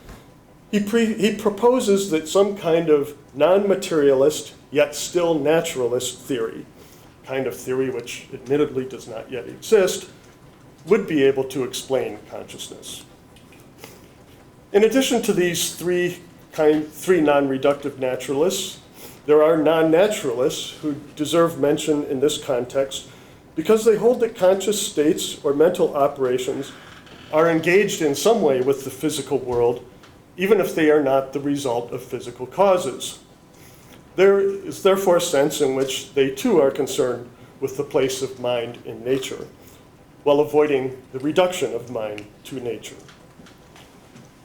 he proposes that some kind of non-materialist yet still naturalist theory, kind of theory which admittedly does not yet exist, would be able to explain consciousness. In addition to these three non-reductive naturalists, there are non-naturalists who deserve mention in this context because they hold that conscious states or mental operations are engaged in some way with the physical world, even if they are not the result of physical causes. There is therefore a sense in which they too are concerned with the place of mind in nature, while avoiding the reduction of mind to nature.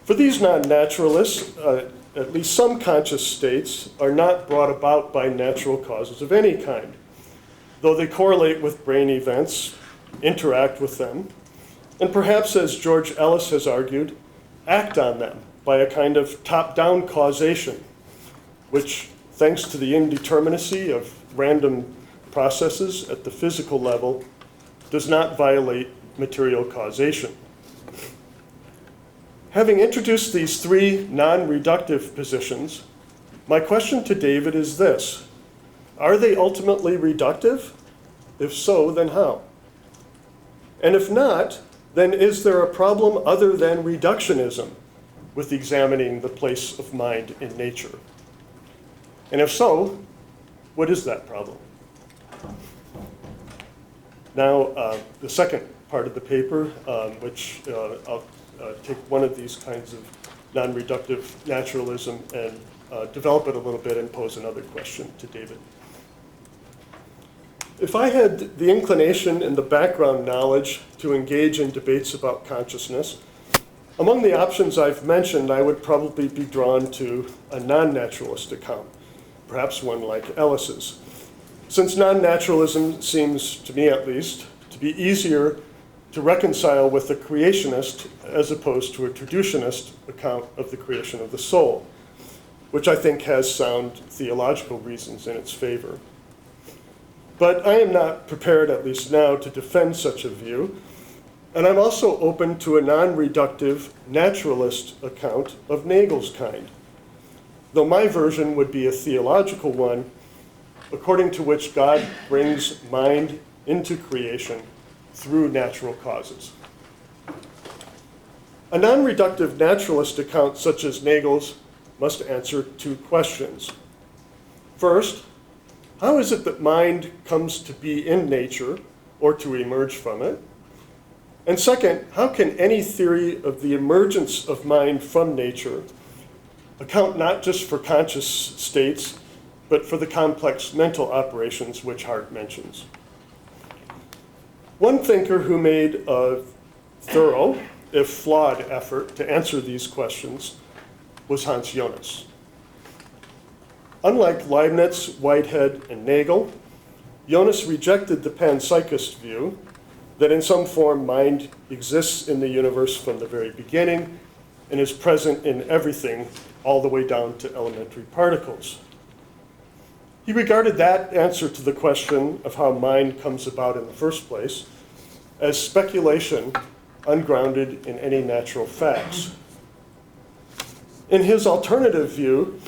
For these non-naturalists, at least some conscious states are not brought about by natural causes of any kind, though they correlate with brain events, interact with them, and perhaps, as George Ellis has argued, act on them by a kind of top-down causation, which, thanks to the indeterminacy of random processes at the physical level, does not violate material causation. Having introduced these three non-reductive positions, my question to David is this: are they ultimately reductive? If so, then how? And if not, then is there a problem other than reductionism with examining the place of mind in nature? And if so, what is that problem? Now, the second part of the paper, which I'll take one of these kinds of non-reductive naturalism and develop it a little bit and pose another question to David. If I had the inclination and the background knowledge to engage in debates about consciousness, among the options I've mentioned, I would probably be drawn to a non-naturalist account, perhaps one like Ellis's, since non-naturalism seems, to me at least, to be easier to reconcile with a creationist as opposed to a traducianist account of the creation of the soul, which I think has sound theological reasons in its favor. But I am not prepared, at least now, to defend such a view, and I'm also open to a non-reductive naturalist account of Nagel's kind, though my version would be a theological one, according to which God brings mind into creation through natural causes. A non-reductive naturalist account such as Nagel's must answer two questions. First, how is it that mind comes to be in nature or to emerge from it? And second, how can any theory of the emergence of mind from nature account not just for conscious states, but for the complex mental operations which Hart mentions? One thinker who made a thorough, if flawed, effort to answer these questions was Hans Jonas. Unlike Leibniz, Whitehead, and Nagel, Jonas rejected the panpsychist view that in some form mind exists in the universe from the very beginning and is present in everything all the way down to elementary particles. He regarded that answer to the question of how mind comes about in the first place as speculation ungrounded in any natural facts. In his alternative view,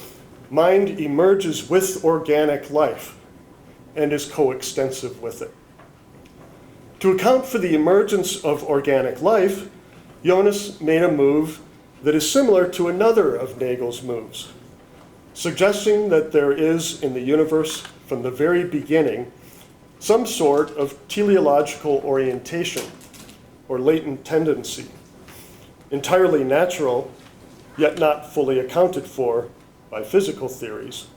mind emerges with organic life and is coextensive with it. To account for the emergence of organic life, Jonas made a move that is similar to another of Nagel's moves, suggesting that there is in the universe from the very beginning some sort of teleological orientation or latent tendency, entirely natural, yet not fully accounted for by physical theories,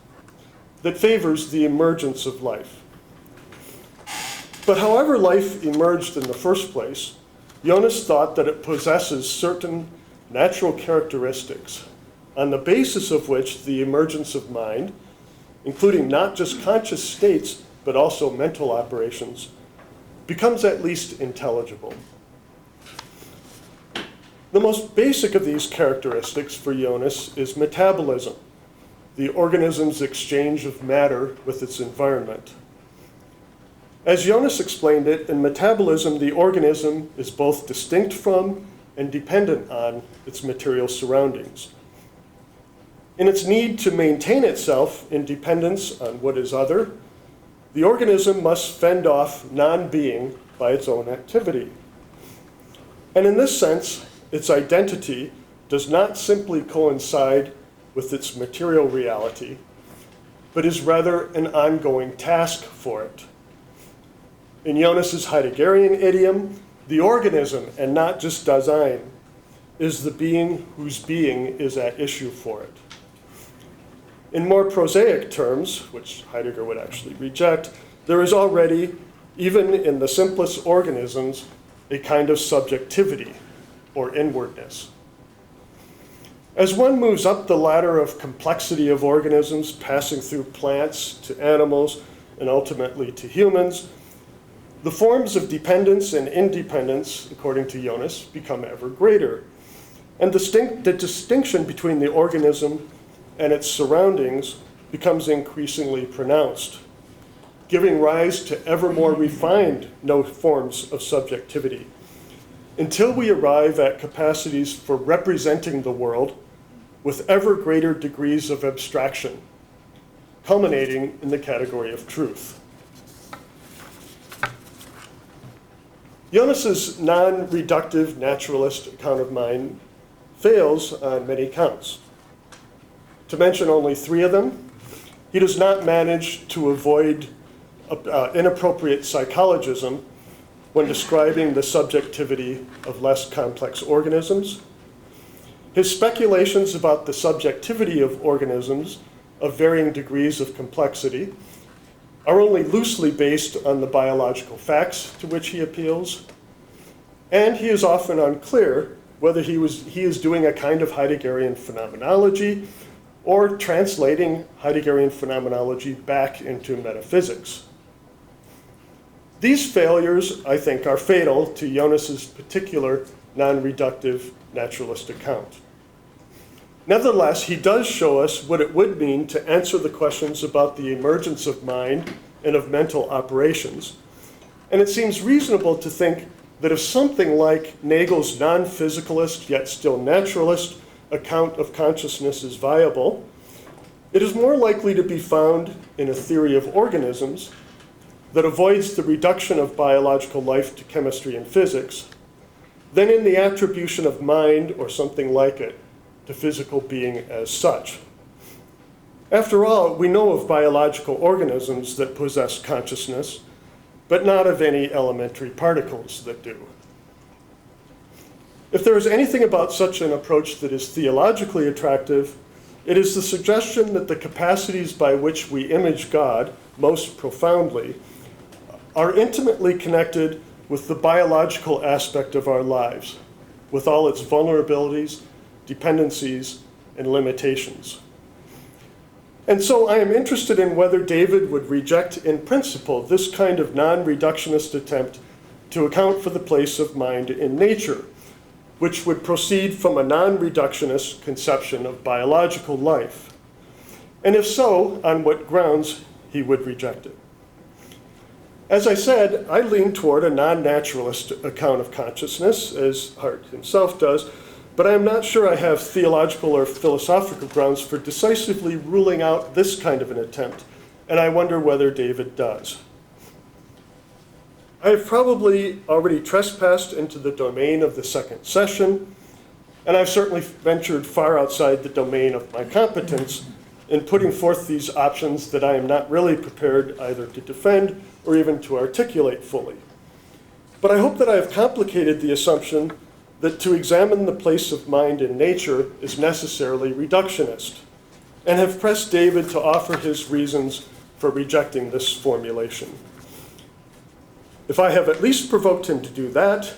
that favors the emergence of life. But however life emerged in the first place, Jonas thought that it possesses certain natural characteristics on the basis of which the emergence of mind, including not just conscious states, but also mental operations, becomes at least intelligible. The most basic of these characteristics for Jonas is metabolism, the organism's exchange of matter with its environment. As Jonas explained it, in metabolism, the organism is both distinct from and dependent on its material surroundings. In its need to maintain itself in dependence on what is other, the organism must fend off non-being by its own activity. And in this sense, its identity does not simply coincide with its material reality, but is rather an ongoing task for it. In Jonas's Heideggerian idiom, the organism, and not just Dasein, is the being whose being is at issue for it. In more prosaic terms, which Heidegger would actually reject, there is already, even in the simplest organisms, a kind of subjectivity or inwardness. As one moves up the ladder of complexity of organisms, passing through plants to animals and ultimately to humans, the forms of dependence and independence, according to Jonas, become ever greater. And the distinction between the organism and its surroundings becomes increasingly pronounced, giving rise to ever more refined forms of subjectivity, until we arrive at capacities for representing the world with ever greater degrees of abstraction, culminating in the category of truth. Jonas's non-reductive naturalist account of mind fails on many counts. To mention only three of them, he does not manage to avoid inappropriate psychologism when describing the subjectivity of less complex organisms. His speculations about the subjectivity of organisms of varying degrees of complexity are only loosely based on the biological facts to which he appeals, and he is often unclear whether he is doing a kind of Heideggerian phenomenology or translating Heideggerian phenomenology back into metaphysics. These failures, I think, are fatal to Jonas's particular non-reductive naturalist account. Nevertheless, he does show us what it would mean to answer the questions about the emergence of mind and of mental operations. And it seems reasonable to think that if something like Nagel's non-physicalist yet still naturalist account of consciousness is viable, it is more likely to be found in a theory of organisms that avoids the reduction of biological life to chemistry and physics than in the attribution of mind or something like it to physical being as such. After all, we know of biological organisms that possess consciousness, but not of any elementary particles that do. If there is anything about such an approach that is theologically attractive, it is the suggestion that the capacities by which we image God most profoundly are intimately connected with the biological aspect of our lives, with all its vulnerabilities, dependencies, and limitations. And so I am interested in whether David would reject in principle this kind of non-reductionist attempt to account for the place of mind in nature, which would proceed from a non-reductionist conception of biological life. And if so, on what grounds he would reject it. As I said, I lean toward a non-naturalist account of consciousness, as Hart himself does, but I am not sure I have theological or philosophical grounds for decisively ruling out this kind of an attempt, and I wonder whether David does. I have probably already trespassed into the domain of the second session, and I've certainly ventured far outside the domain of my competence in putting forth these options that I am not really prepared either to defend or even to articulate fully. But I hope that I have complicated the assumption that to examine the place of mind in nature is necessarily reductionist, and have pressed David to offer his reasons for rejecting this formulation. If I have at least provoked him to do that,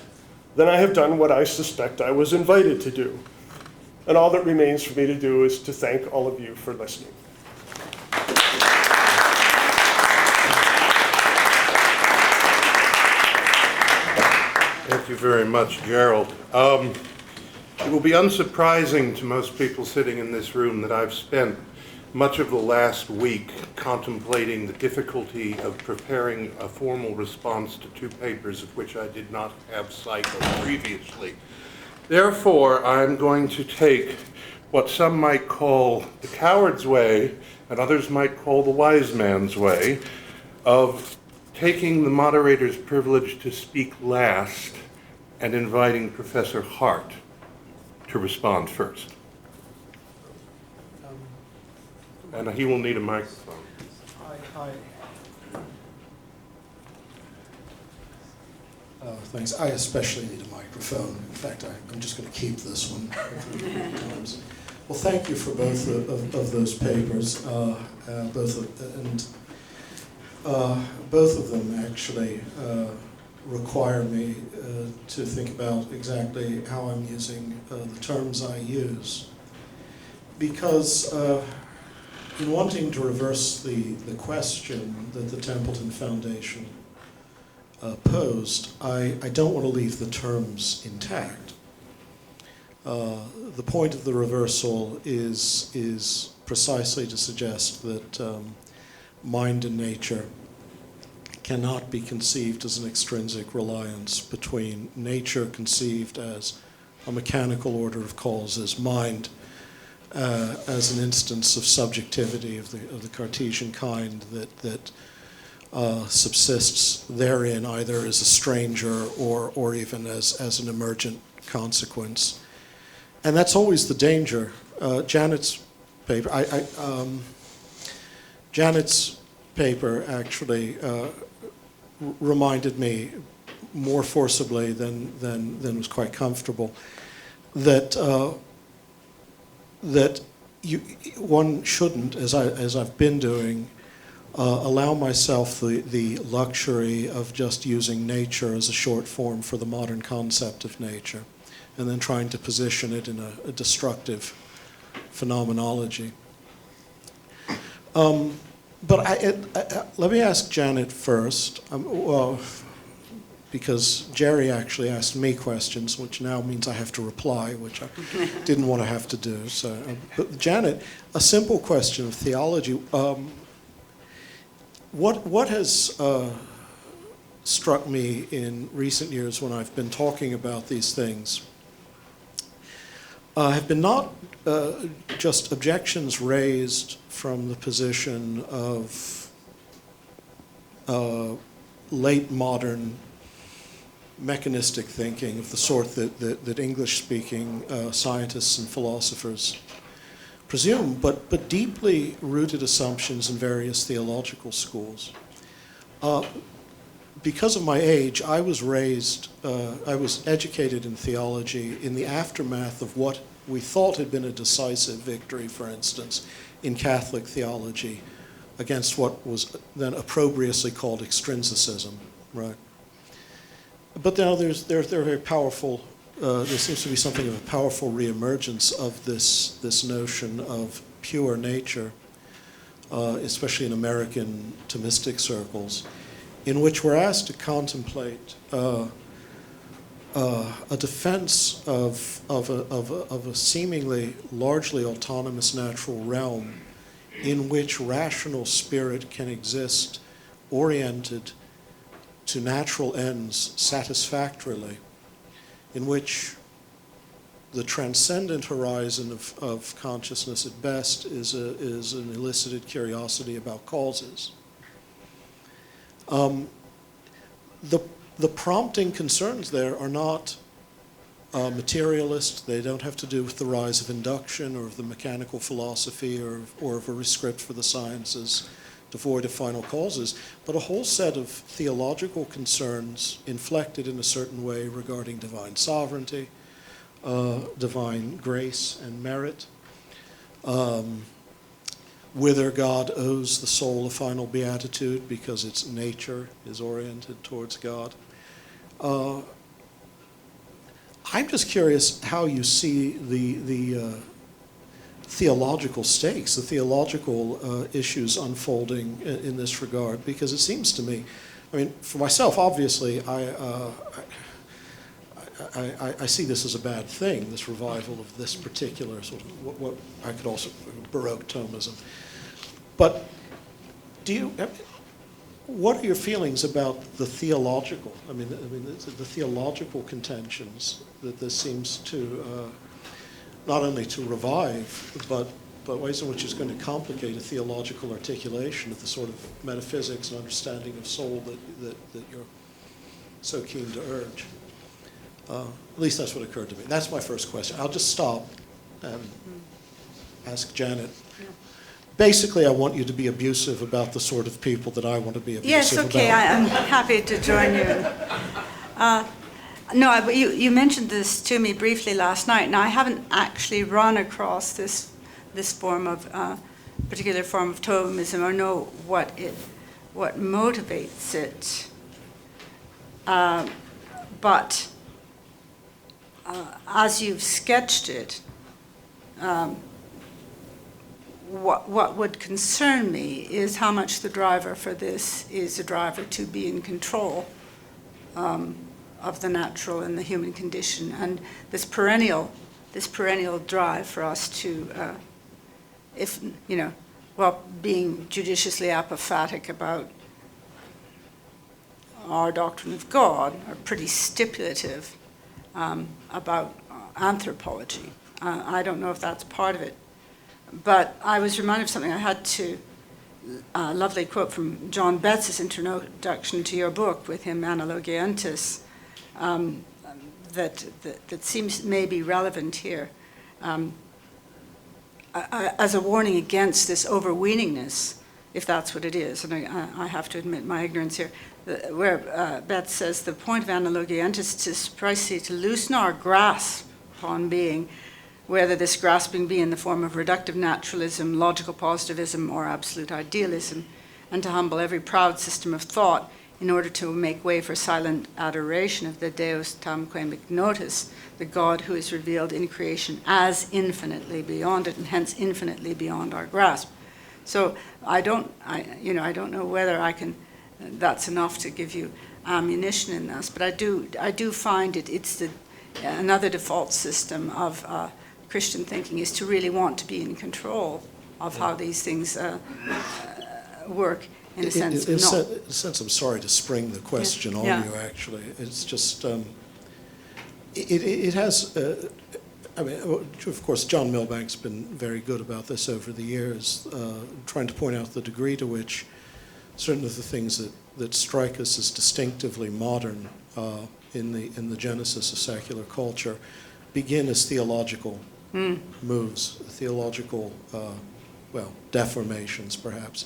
then I have done what I suspect I was invited to do. And all that remains for me to do is to thank all of you for listening. Thank you very much, Gerald. It will be unsurprising to most people sitting in this room that I've spent much of the last week contemplating the difficulty of preparing a formal response to two papers of which I did not have sight of previously. Therefore, I'm going to take what some might call the coward's way and others might call the wise man's way of taking the moderator's privilege to speak last and inviting Professor Hart to respond first. And he will need a microphone. Thanks. I especially need a microphone. In fact, I'm just going to keep this one. Well, thank you for both of those papers. Both of them actually require me to think about exactly how I'm using the terms I use. Because in wanting to reverse the question that the Templeton Foundation posed, I don't want to leave the terms intact. The point of the reversal is precisely to suggest that mind and nature cannot be conceived as an extrinsic reliance between nature conceived as a mechanical order of causes, mind as an instance of subjectivity of the Cartesian kind that subsists therein either as a stranger or even as an emergent consequence. And that's always the danger. Janet's paper actually reminded me more forcibly than was quite comfortable that one shouldn't, as I've been doing, allow myself the luxury of just using nature as a short form for the modern concept of nature, and then trying to position it in a destructive phenomenology. But let me ask Janet first, because Jerry actually asked me questions, which now means I have to reply, which I didn't want to have to do. So, but Janet, a simple question of theology. What has struck me in recent years when I've been talking about these things have been not just objections raised from the position of late modern mechanistic thinking of the sort that English-speaking scientists and philosophers presume, but deeply rooted assumptions in various theological schools. Because of my age, I was educated in theology in the aftermath of what we thought had been a decisive victory, for instance, in Catholic theology against what was then opprobriously called extrinsicism, right? But now they're very powerful. There seems to be something of a powerful reemergence of this notion of pure nature especially in American Thomistic circles, in which we're asked to contemplate a defense of a seemingly largely autonomous natural realm in which rational spirit can exist oriented to natural ends satisfactorily, in which the transcendent horizon of consciousness at best is an elicited curiosity about causes. The prompting concerns there are not materialist. They don't have to do with the rise of induction or of the mechanical philosophy or of a rescript for the sciences devoid of final causes, but a whole set of theological concerns inflected in a certain way regarding divine sovereignty, divine grace and merit, whether God owes the soul a final beatitude because its nature is oriented towards God. I'm just curious how you see the theological stakes, the theological issues unfolding in this regard, because it seems to me, I mean, for myself, obviously, I see this as a bad thing, this revival of this particular sort of what I could also Baroque Thomism. But what are your feelings about the theological? I mean, the theological contentions that this seems to not only to revive, but ways in which it's going to complicate a theological articulation of the sort of metaphysics and understanding of soul that you're so keen to urge. At least that's what occurred to me. That's my first question. I'll just stop and ask Janet. Yeah. Basically, I want you to be abusive about the sort of people that I want to be abusive about. Yes, okay, I'm happy to join you. No, you mentioned this to me briefly last night, and I haven't actually run across this form of particular form of Thomism or know what motivates it. But as you've sketched it, what would concern me is how much the driver for this is a driver to be in control of the natural and the human condition, and this perennial drive for us to, being judiciously apophatic about our doctrine of God, are pretty stipulative about anthropology. I don't know if that's part of it. But I was reminded of something I had a lovely quote from John Betts' introduction to your book with him, Analogientis, that seems maybe relevant here. As a warning against this overweeningness, if that's what it is, and I have to admit my ignorance here, where Betts says the point of Analogientis is precisely to loosen our grasp upon being, whether this grasping be in the form of reductive naturalism, logical positivism, or absolute idealism, and to humble every proud system of thought in order to make way for silent adoration of the Deus tamquem ignotus, the God who is revealed in creation as infinitely beyond it, and hence infinitely beyond our grasp. So I don't know whether I can. That's enough to give you ammunition in this, but I do find it's another default system of Christian thinking is to really want to be in control of how these things work. In a sense, in a sense, I'm sorry to spring the question on you. Actually, it's just it has. Of course, John Milbank's been very good about this over the years, trying to point out the degree to which certain of the things that strike us as distinctively modern in the genesis of secular culture begin as theological moves, theological, deformations, perhaps.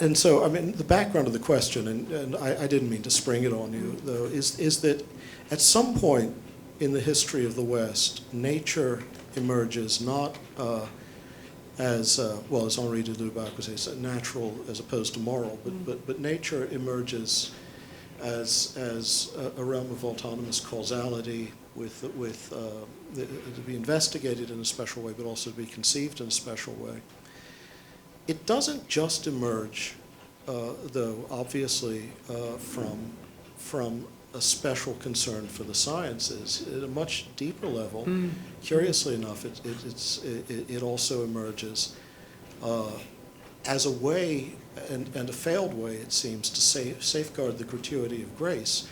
And so, the background of the question, and I didn't mean to spring it on you, though, is that at some point in the history of the West, nature emerges not as Henri de Lubac would say, natural as opposed to moral, but nature emerges as a realm of autonomous causality to be investigated in a special way, but also to be conceived in a special way. it doesn't just emerge, though, obviously, from a special concern for the sciences. At a much deeper level, curiously enough, it also emerges as a way, and a failed way, it seems, to safeguard the gratuity of grace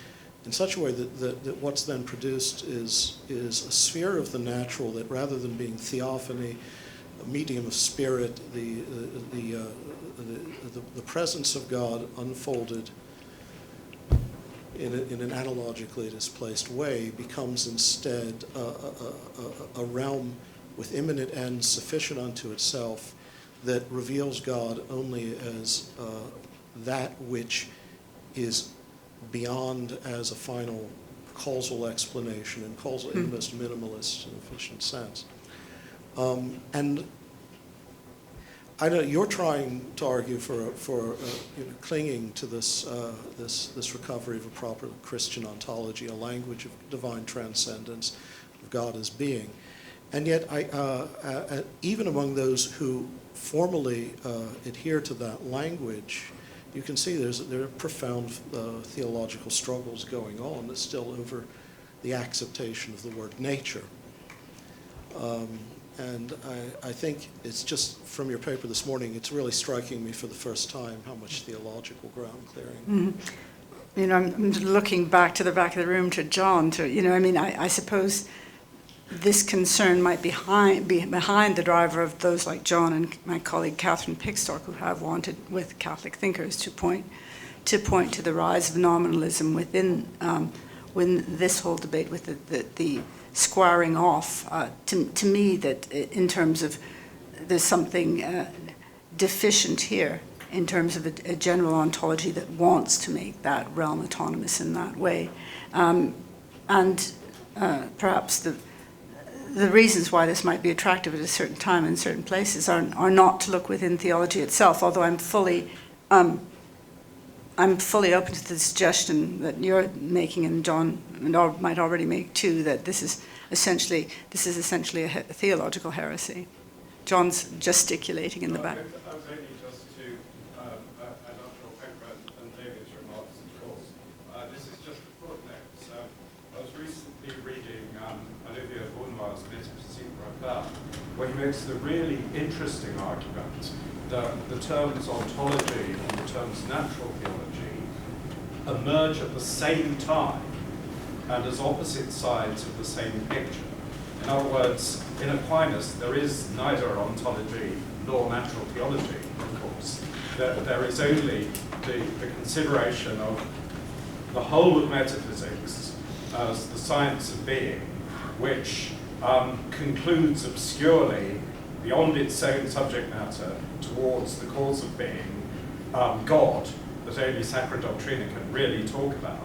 in such a way that what's then produced is a sphere of the natural that, rather than being theophany, a medium of spirit, the presence of God unfolded in an analogically displaced way, becomes instead a realm with immanent ends sufficient unto itself that reveals God only as that which is beyond as a final causal explanation, and causal in the most minimalist and efficient sense. And I know you're trying to argue for clinging to this recovery of a proper Christian ontology, a language of divine transcendence, of God as being, and yet even among those who formally adhere to that language, you can see there are profound theological struggles going on still over the acceptation of the word nature. And I think it's just, from your paper this morning, it's really striking me for the first time how much theological ground clearing. You know, I'm looking back to the back of the room to John, I suppose this concern might be behind the driver of those like John and my colleague Catherine Pickstock, who have wanted, with Catholic thinkers, to point to the rise of nominalism within this whole debate, with the squaring off. To me, that in terms of there's something deficient here in terms of a general ontology that wants to make that realm autonomous in that way, and perhaps the reasons why this might be attractive at a certain time in certain places are not to look within theology itself, although I'm fully open to the suggestion that you're making, and John might already make too, that this is essentially a theological heresy. John's gesticulating in the back. I was only just to add up your paper and David's remarks, of course. This is just a footnote. So I was recently reading Olivier Bournois' Métaphysique Radicale, where he makes the really interesting argument that the terms ontology and the terms natural theology emerge at the same time and as opposite sides of the same picture. In other words, in Aquinas, there is neither ontology nor natural theology, of course. There is only the consideration of the whole of metaphysics as the science of being, which concludes obscurely beyond its own subject matter towards the cause of being, God, that only Sacra Doctrina can really talk about.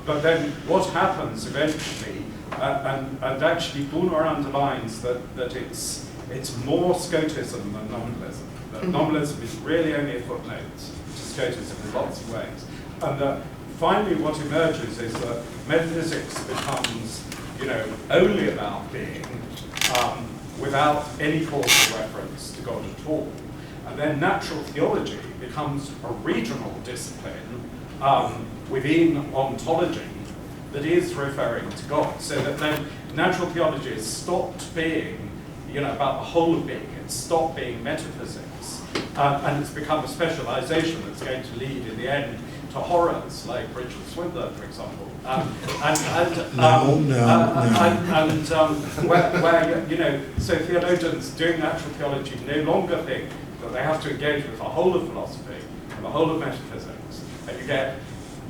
But then what happens eventually, and actually Bournois underlines that it's more Scotism than nominalism. That nominalism is really only a footnote to Scotism in lots of ways. And that finally what emerges is that metaphysics becomes, only about being, without any causal reference to God at all. And then natural theology becomes a regional discipline within ontology that is referring to God. So that then natural theology has stopped being, about the whole of being. It's stopped being metaphysics. And it's become a specialization that's going to lead in the end to horrors like Richard Swinburne, for example. So theologians doing natural theology no longer think that they have to engage with the whole of philosophy and the whole of metaphysics, and you get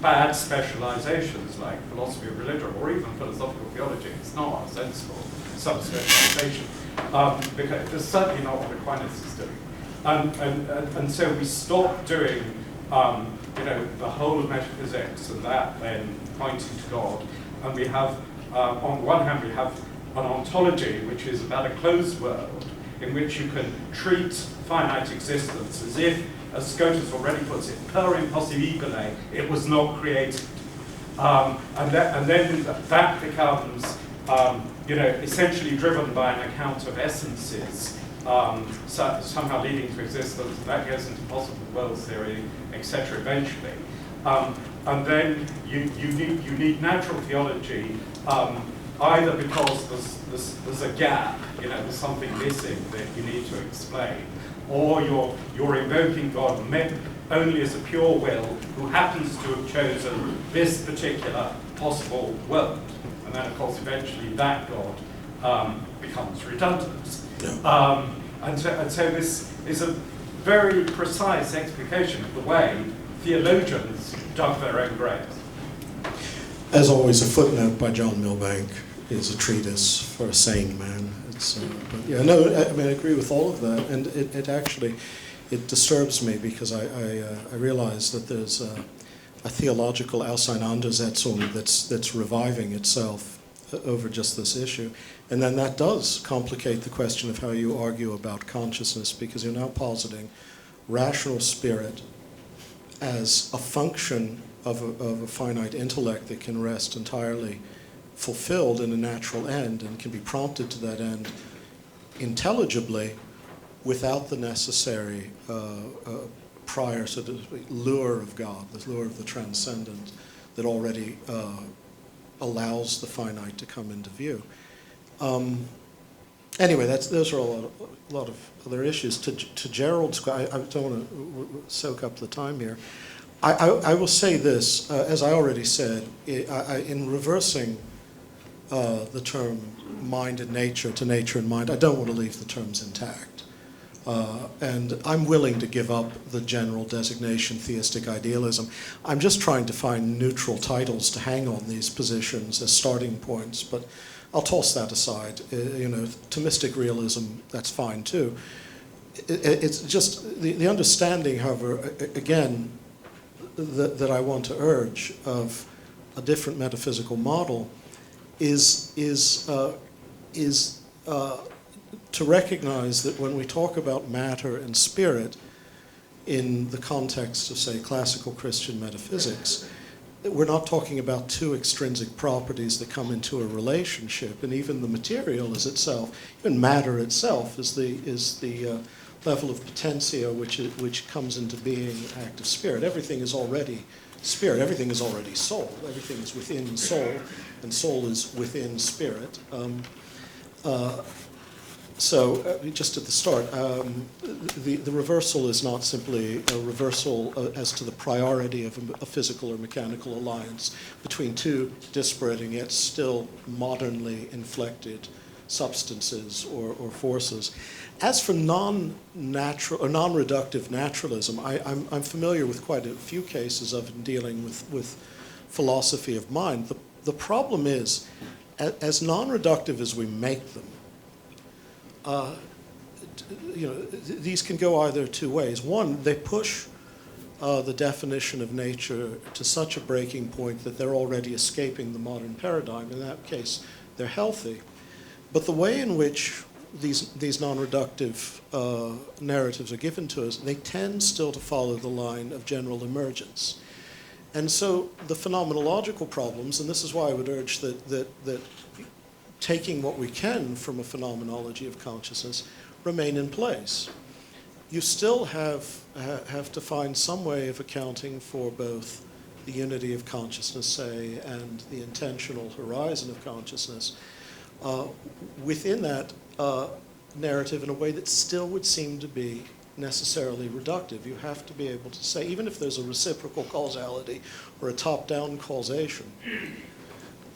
bad specializations like philosophy of religion or even philosophical theology. It's not a sensible sub-specialization, because it's certainly not what Aquinas is doing. And so we stop doing the whole of metaphysics and that then pointing to God, and we have, on one hand, we have an ontology which is about a closed world in which you can treat finite existence as if, as Scotus already puts it, per impossibile, it was not created. And then that becomes, essentially driven by an account of essences somehow leading to existence. That goes into possible world theory, etc. eventually. And then you need natural theology, either because there's a gap, there's something missing that you need to explain, or you're invoking God only as a pure will who happens to have chosen this particular possible world. And then, of course, eventually that God becomes redundant. And so this is a very precise explication of the way theologians dug their own graves. As always, a footnote by John Milbank is a treatise for a sane man. But yeah, no, I mean, I agree with all of that, and it actually disturbs me because I realize that there's a theological Auseinandersetzung that's reviving itself over just this issue, and then that does complicate the question of how you argue about consciousness, because you're now positing rational spirit as a function of a finite intellect that can rest entirely fulfilled in a natural end and can be prompted to that end intelligibly without the necessary prior sort of lure of God, the lure of the transcendent that already allows the finite to come into view. Anyway, those are a lot of other issues. To Gerald's, I don't want to soak up the time here. I will say this, as I already said, in reversing the term mind and nature to nature and mind, I don't want to leave the terms intact. And I'm willing to give up the general designation theistic idealism. I'm just trying to find neutral titles to hang on these positions as starting points, but I'll toss that aside. Thomistic realism, that's fine too. It's just the understanding, however, again, that I want to urge of a different metaphysical model is to recognize that when we talk about matter and spirit in the context of, say, classical Christian metaphysics, we're not talking about two extrinsic properties that come into a relationship, and even the material is itself, even matter itself is the level of potentio which comes into being act of spirit. Everything is already spirit. Everything is already soul. Everything is within soul, and soul is within spirit. So just at the start, the reversal is not simply a reversal as to the priority of a physical or mechanical alliance between two disparate and yet still modernly inflected substances or forces. As for non-natural or non-reductive naturalism, I'm familiar with quite a few cases of it dealing with philosophy of mind. The problem is, as non-reductive as we make them, these can go either two ways. One, they push the definition of nature to such a breaking point that they're already escaping the modern paradigm. In that case, they're healthy. But the way in which these non-reductive narratives are given to us, they tend still to follow the line of general emergence. And so the phenomenological problems, and this is why I would urge that taking what we can from a phenomenology of consciousness remain in place. You still have to find some way of accounting for both the unity of consciousness, say, and the intentional horizon of consciousness within that narrative in a way that still would seem to be necessarily reductive. You have to be able to say, even if there's a reciprocal causality or a top-down causation,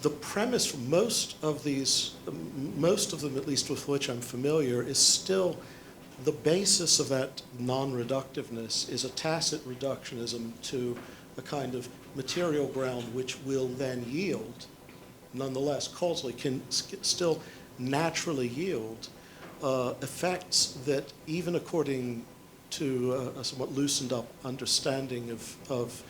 the premise for most of them, at least with which I'm familiar, is still the basis of that non-reductiveness is a tacit reductionism to a kind of material ground which will then yield, nonetheless, causally, can still naturally yield effects that, even according to a somewhat loosened up understanding of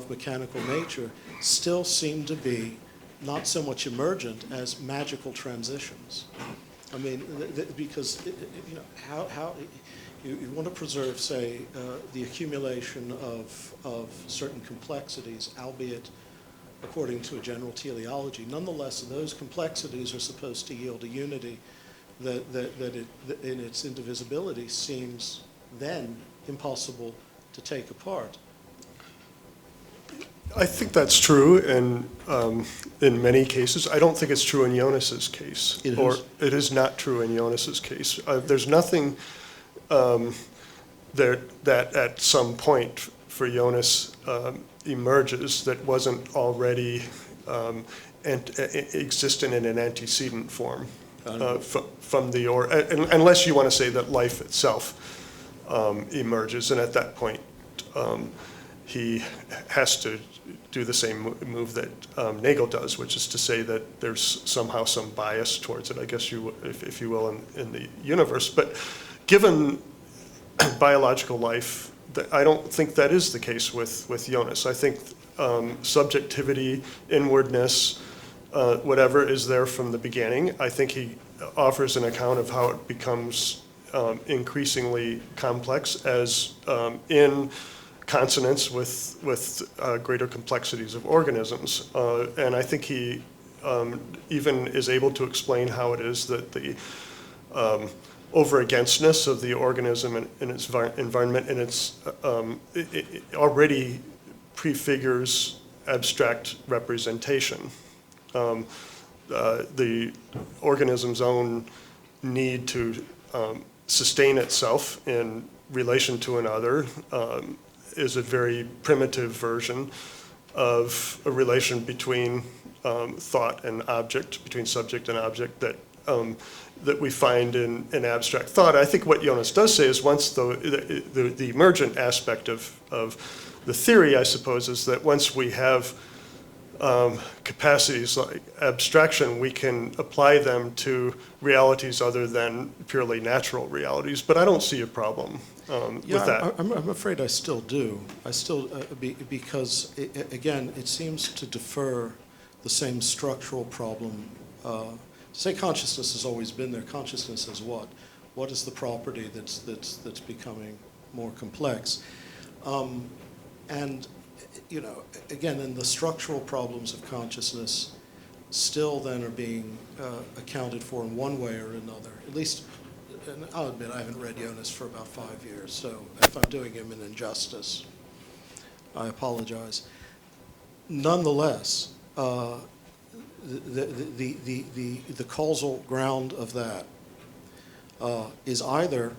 mechanical nature, still seem to be not so much emergent as magical transitions. I mean, because how you want to preserve, say, the accumulation of certain complexities, albeit according to a general teleology. Nonetheless, those complexities are supposed to yield a unity that in its indivisibility seems then impossible to take apart. I think that's true in many cases. I don't think it's true in Jonas's case. It is not true in Jonas's case. There's nothing there that at some point for Jonas emerges that wasn't already existent in an antecedent form from the unless you want to say that life itself emerges, and at that point he has to do the same move that Nagel does, which is to say that there's somehow some bias towards it, I guess if you will, in the universe. But given biological life, I don't think that is the case with Jonas. I think subjectivity, inwardness, whatever is there from the beginning. I think he offers an account of how it becomes increasingly complex as in consonance with greater complexities of organisms. And I think he even is able to explain how it is that the over-againstness of the organism in its environment and it already prefigures abstract representation. The organism's own need to sustain itself in relation to another is a very primitive version of a relation between thought and object, between subject and object that we find in abstract thought. I think what Jonas does say is once the emergent aspect of the theory, I suppose, is that once we have capacities like abstraction, we can apply them to realities other than purely natural realities. But I don't see a problem with that. I'm afraid I still do. Because again, it seems to defer the same structural problem. Say consciousness has always been there. Consciousness is what? What is the property that's becoming more complex? And again, in the structural problems of consciousness still then are being accounted for in one way or another. At least, and I'll admit I haven't read Jonas for about 5 years, so if I'm doing him an injustice, I apologize. Nonetheless, the causal ground of that is either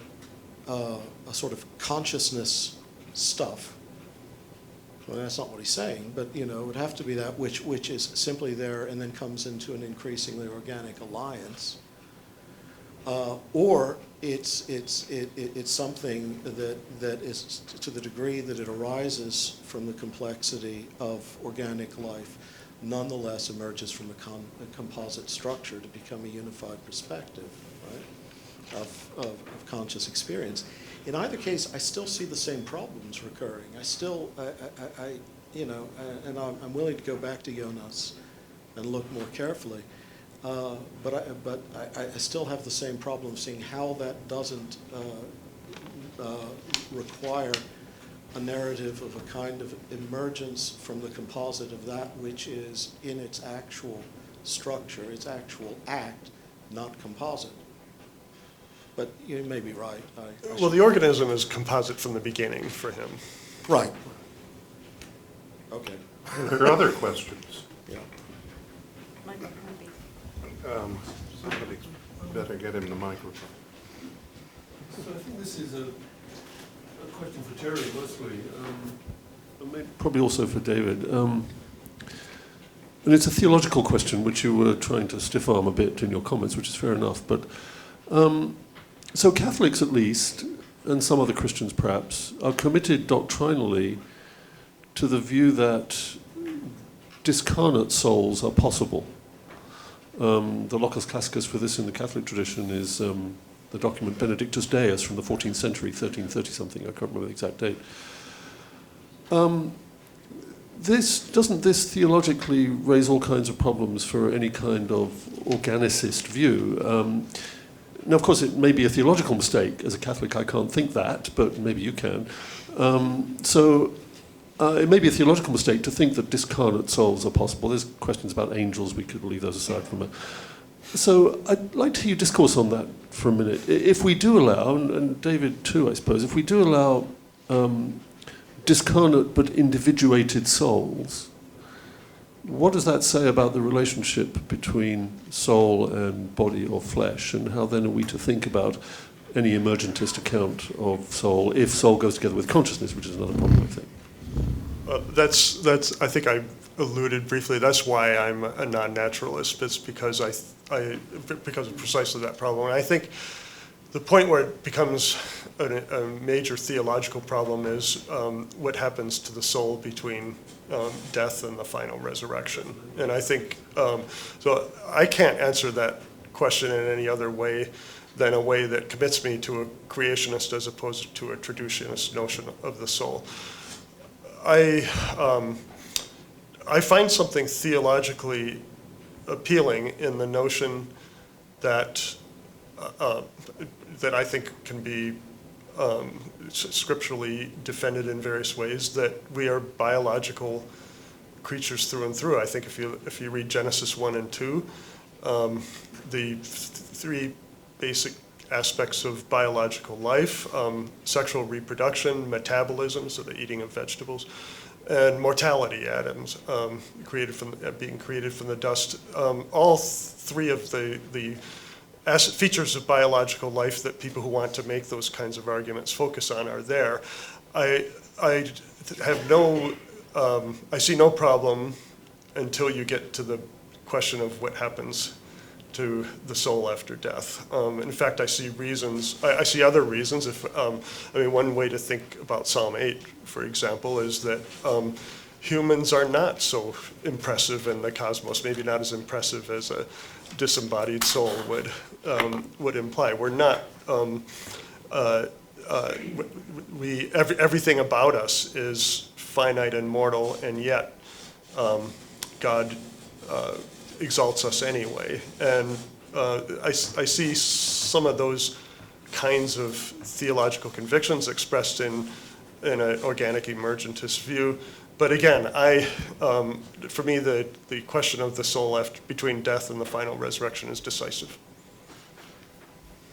a sort of consciousness stuff. Well, that's not what he's saying, but it would have to be that which is simply there and then comes into an increasingly organic alliance, or it's something that is to the degree that it arises from the complexity of organic life, nonetheless emerges from a composite structure to become a unified perspective, right, of conscious experience. In either case, I still see the same problems recurring. I still, and I'm willing to go back to Jonas and look more carefully, but I still have the same problem seeing how that doesn't require a narrative of a kind of emergence from the composite of that which is in its actual structure, its actual act, not composite. But you may be right. Well, the organism is composite from the beginning for him. Right. Okay. There are other questions. Yeah. Somebody better get him the microphone. So I think this is a question for Terry mostly, and maybe probably also for David. And it's a theological question, which you were trying to stiff arm a bit in your comments, which is fair enough. But so Catholics, at least, and some other Christians perhaps, are committed doctrinally to the view that discarnate souls are possible. The locus classicus for this in the Catholic tradition is the document Benedictus Deus from the 14th century, 1330-something, I can't remember the exact date. Doesn't this theologically raise all kinds of problems for any kind of organicist view? Now, of course, it may be a theological mistake. As a Catholic, I can't think that, but maybe you can. It may be a theological mistake to think that discarnate souls are possible. There's questions about angels. We could leave those aside for a So I'd like to hear you discourse on that for a minute. If we do allow, and David too, I suppose, if we do allow discarnate but individuated souls, what does that say about the relationship between soul and body or flesh, and how then are we to think about any emergentist account of soul if soul goes together with consciousness, which is another problem, I think? That's. I think I alluded briefly. That's why I'm a non-naturalist. It's because because of precisely that problem. And I think the point where it becomes a major theological problem is what happens to the soul between death and the final resurrection. And I think so. I can't answer that question in any other way than a way that commits me to a creationist as opposed to a traducianist notion of the soul. I find something theologically appealing in the notion that that I think can be scripturally defended in various ways, that we are biological creatures through and through. I think if you read Genesis 1 and 2, the three basic aspects of biological life, sexual reproduction, metabolism, so the eating of vegetables, and mortality, atoms, being created from the dust. All three of the features of biological life that people who want to make those kinds of arguments focus on are there. I see no problem until you get to the question of what happens to the soul after death. In fact, I see other reasons. One way to think about Psalm 8, for example, is that humans are not so impressive in the cosmos, maybe not as impressive as a disembodied soul would imply. We're not, everything about us is finite and mortal, and yet God exalts us anyway. And I see some of those kinds of theological convictions expressed in an organic emergentist view. But again, for me, the question of the soul between death and the final resurrection is decisive.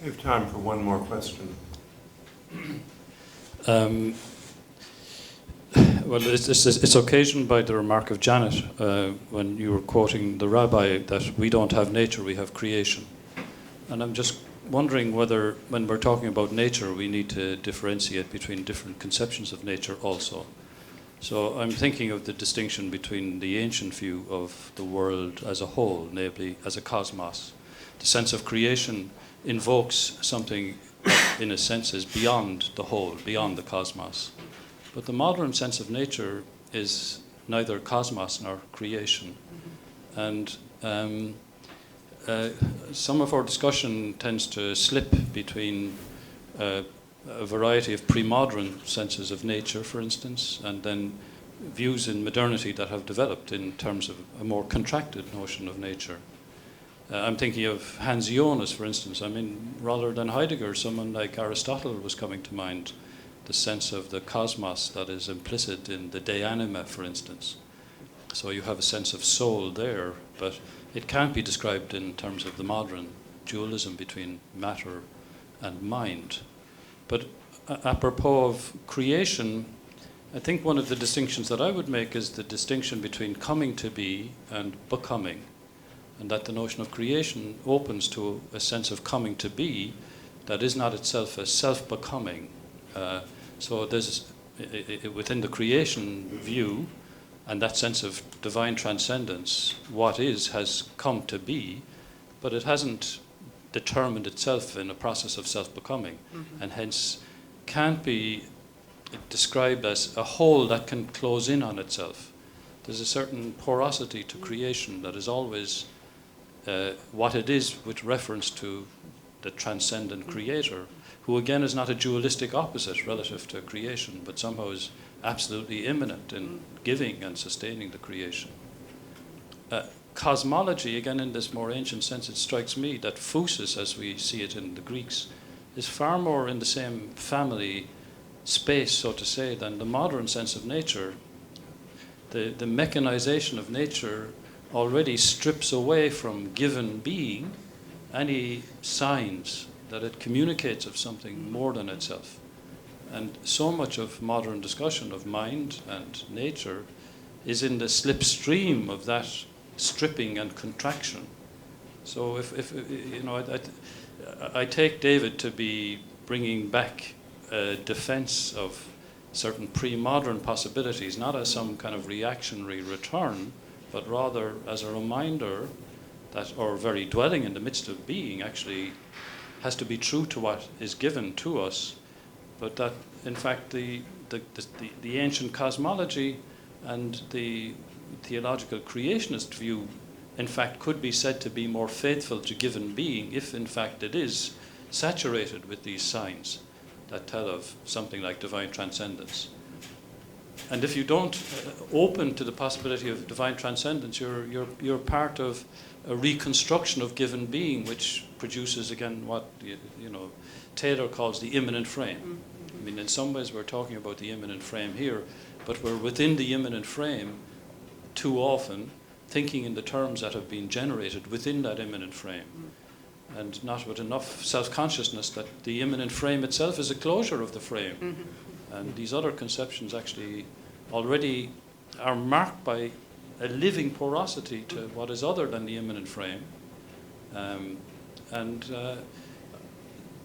We have time for one more question. Well, it's occasioned by the remark of Janet when you were quoting the rabbi that we don't have nature, we have creation. And I'm just wondering whether, when we're talking about nature, we need to differentiate between different conceptions of nature also. So I'm thinking of the distinction between the ancient view of the world as a whole, namely as a cosmos. The sense of creation invokes something that, in a sense, is beyond the whole, beyond the cosmos. But the modern sense of nature is neither cosmos nor creation. And some of our discussion tends to slip between a variety of pre-modern senses of nature, for instance, and then views in modernity that have developed in terms of a more contracted notion of nature. I'm thinking of Hans Jonas, for instance. Rather than Heidegger, someone like Aristotle was coming to mind. The sense of the cosmos that is implicit in the de anima, for instance. So you have a sense of soul there, but it can't be described in terms of the modern dualism between matter and mind. But apropos of creation, I think one of the distinctions that I would make is the distinction between coming to be and becoming, and that the notion of creation opens to a sense of coming to be that is not itself a self-becoming. So there's, within the creation view and that sense of divine transcendence, what is has come to be, but it hasn't determined itself in a process of self-becoming, and hence can't be described as a whole that can close in on itself. There's a certain porosity to creation that is always what it is with reference to the transcendent creator, who again is not a dualistic opposite relative to creation, but somehow is absolutely immanent in giving and sustaining the creation. Cosmology, again in this more ancient sense, it strikes me that phusis, as we see it in the Greeks, is far more in the same family space, so to say, than the modern sense of nature. The mechanization of nature already strips away from given being any signs that it communicates of something more than itself. And so much of modern discussion of mind and nature is in the slipstream of that stripping and contraction. So if you know, I take David to be bringing back a defense of certain pre-modern possibilities, not as some kind of reactionary return, but rather as a reminder that our very dwelling in the midst of being actually has to be true to what is given to us, but that in fact the ancient cosmology and the theological creationist view in fact could be said to be more faithful to given being if in fact it is saturated with these signs that tell of something like divine transcendence. And if you don't open to the possibility of divine transcendence, you're part of a reconstruction of given being, which produces again what Taylor calls the immanent frame. I mean, in some ways we're talking about the immanent frame here, but we're within the immanent frame too often, thinking in the terms that have been generated within that immanent frame, and not with enough self-consciousness that the immanent frame itself is a closure of the frame. And these other conceptions actually already are marked by a living porosity to what is other than the immanent frame.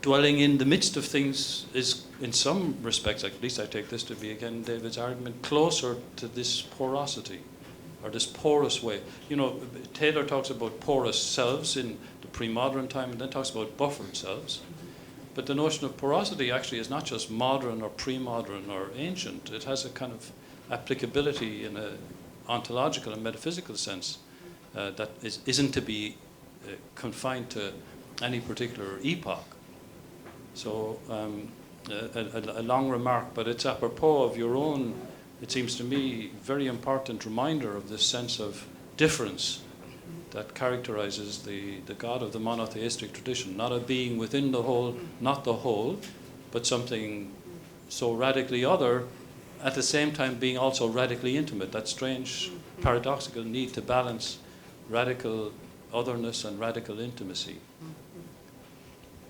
Dwelling in the midst of things is, in some respects, at least I take this to be, again, David's argument, closer to this porosity, or this porous way. You know, Taylor talks about porous selves in the pre-modern time, and then talks about buffered selves. But the notion of porosity actually is not just modern or pre-modern or ancient. It has a kind of applicability in an ontological and metaphysical sense that isn't to be confined to any particular epoch. So a long remark, but it's apropos of your own, it seems to me, very important reminder of this sense of difference that characterizes the God of the monotheistic tradition, not a being within the whole, not the whole, but something so radically other, at the same time being also radically intimate. That strange paradoxical need to balance radical otherness and radical intimacy.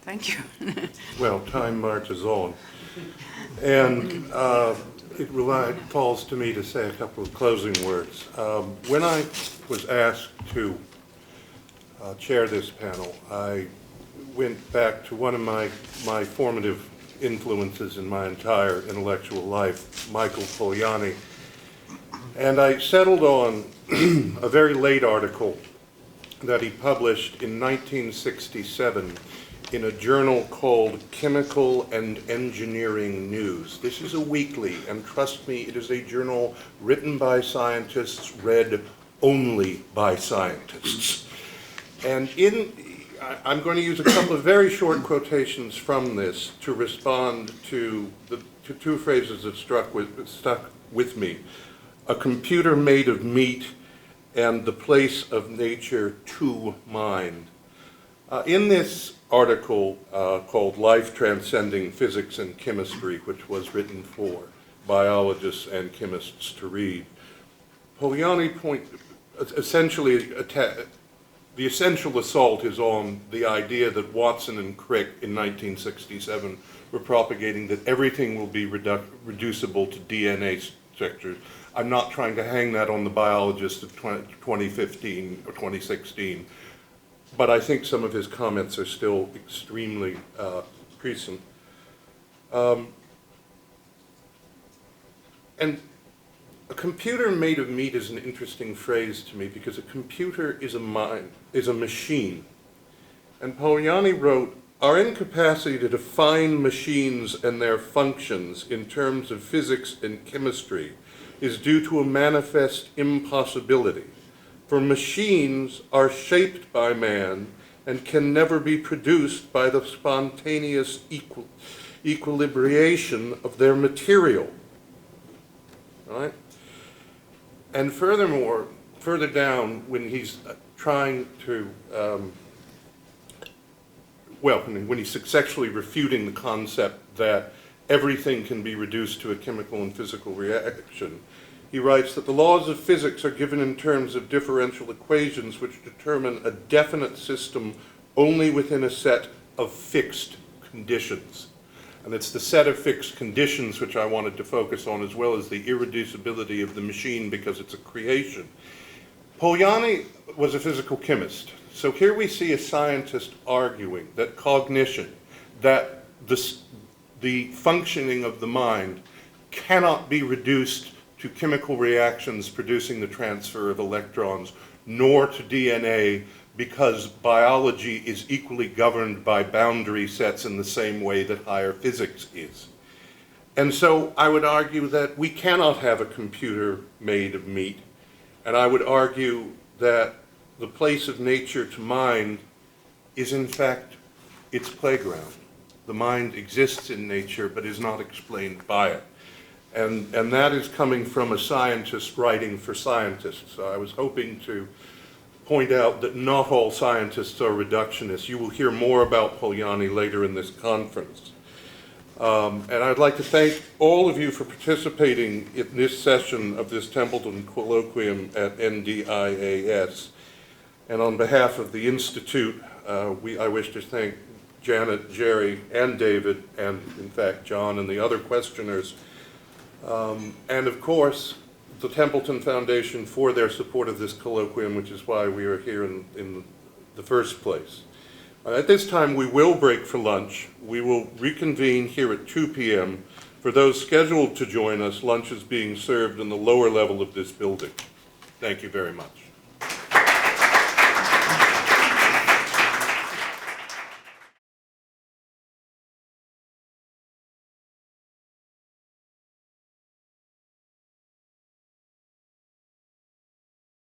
Thank you. Well, time marches on. And it falls to me to say a couple of closing words. When I was asked to chair this panel, I went back to one of my formative influences in my entire intellectual life, Michael Polanyi, and I settled on a very late article that he published in 1967 in a journal called Chemical and Engineering News. This is a weekly, and trust me, it is a journal written by scientists, read only by scientists. And I'm going to use a couple of very short quotations from this to respond to two phrases that stuck with me. A computer made of meat and the place of nature to mind. In this article called Life Transcending Physics and Chemistry, which was written for biologists and chemists to read, Polanyi essentially the essential assault is on the idea that Watson and Crick in 1967 were propagating that everything will be reducible to DNA structures. I'm not trying to hang that on the biologists of 2015 or 2016, but I think some of his comments are still extremely prescient. And a computer made of meat is an interesting phrase to me because a computer is a machine. And Polanyi wrote, our incapacity to define machines and their functions in terms of physics and chemistry is due to a manifest impossibility. For machines are shaped by man and can never be produced by the spontaneous equilibration of their material. Right? And furthermore, further down, when he's trying to, when he's successfully refuting the concept that everything can be reduced to a chemical and physical reaction, he writes that the laws of physics are given in terms of differential equations which determine a definite system only within a set of fixed conditions. And it's the set of fixed conditions which I wanted to focus on, as well as the irreducibility of the machine because it's a creation. Polanyi was a physical chemist. So here we see a scientist arguing that cognition, that the functioning of the mind cannot be reduced to chemical reactions producing the transfer of electrons, nor to DNA, because biology is equally governed by boundary sets in the same way that higher physics is. And so I would argue that we cannot have a computer made of meat, and I would argue that the place of nature to mind is in fact its playground. The mind exists in nature but is not explained by it. And that is coming from a scientist writing for scientists. So I was hoping to point out that not all scientists are reductionists. You will hear more about Polanyi later in this conference. And I'd like to thank all of you for participating in this session of this Templeton Colloquium at NDIAS. And on behalf of the Institute, I wish to thank Janet, Jerry, and David, and in fact John and the other questioners, and of course the Templeton Foundation for their support of this colloquium, which is why we are here in the first place. At this time we will break for lunch. We will reconvene here at 2 p.m. For those scheduled to join us, lunch is being served in the lower level of this building. Thank you very much.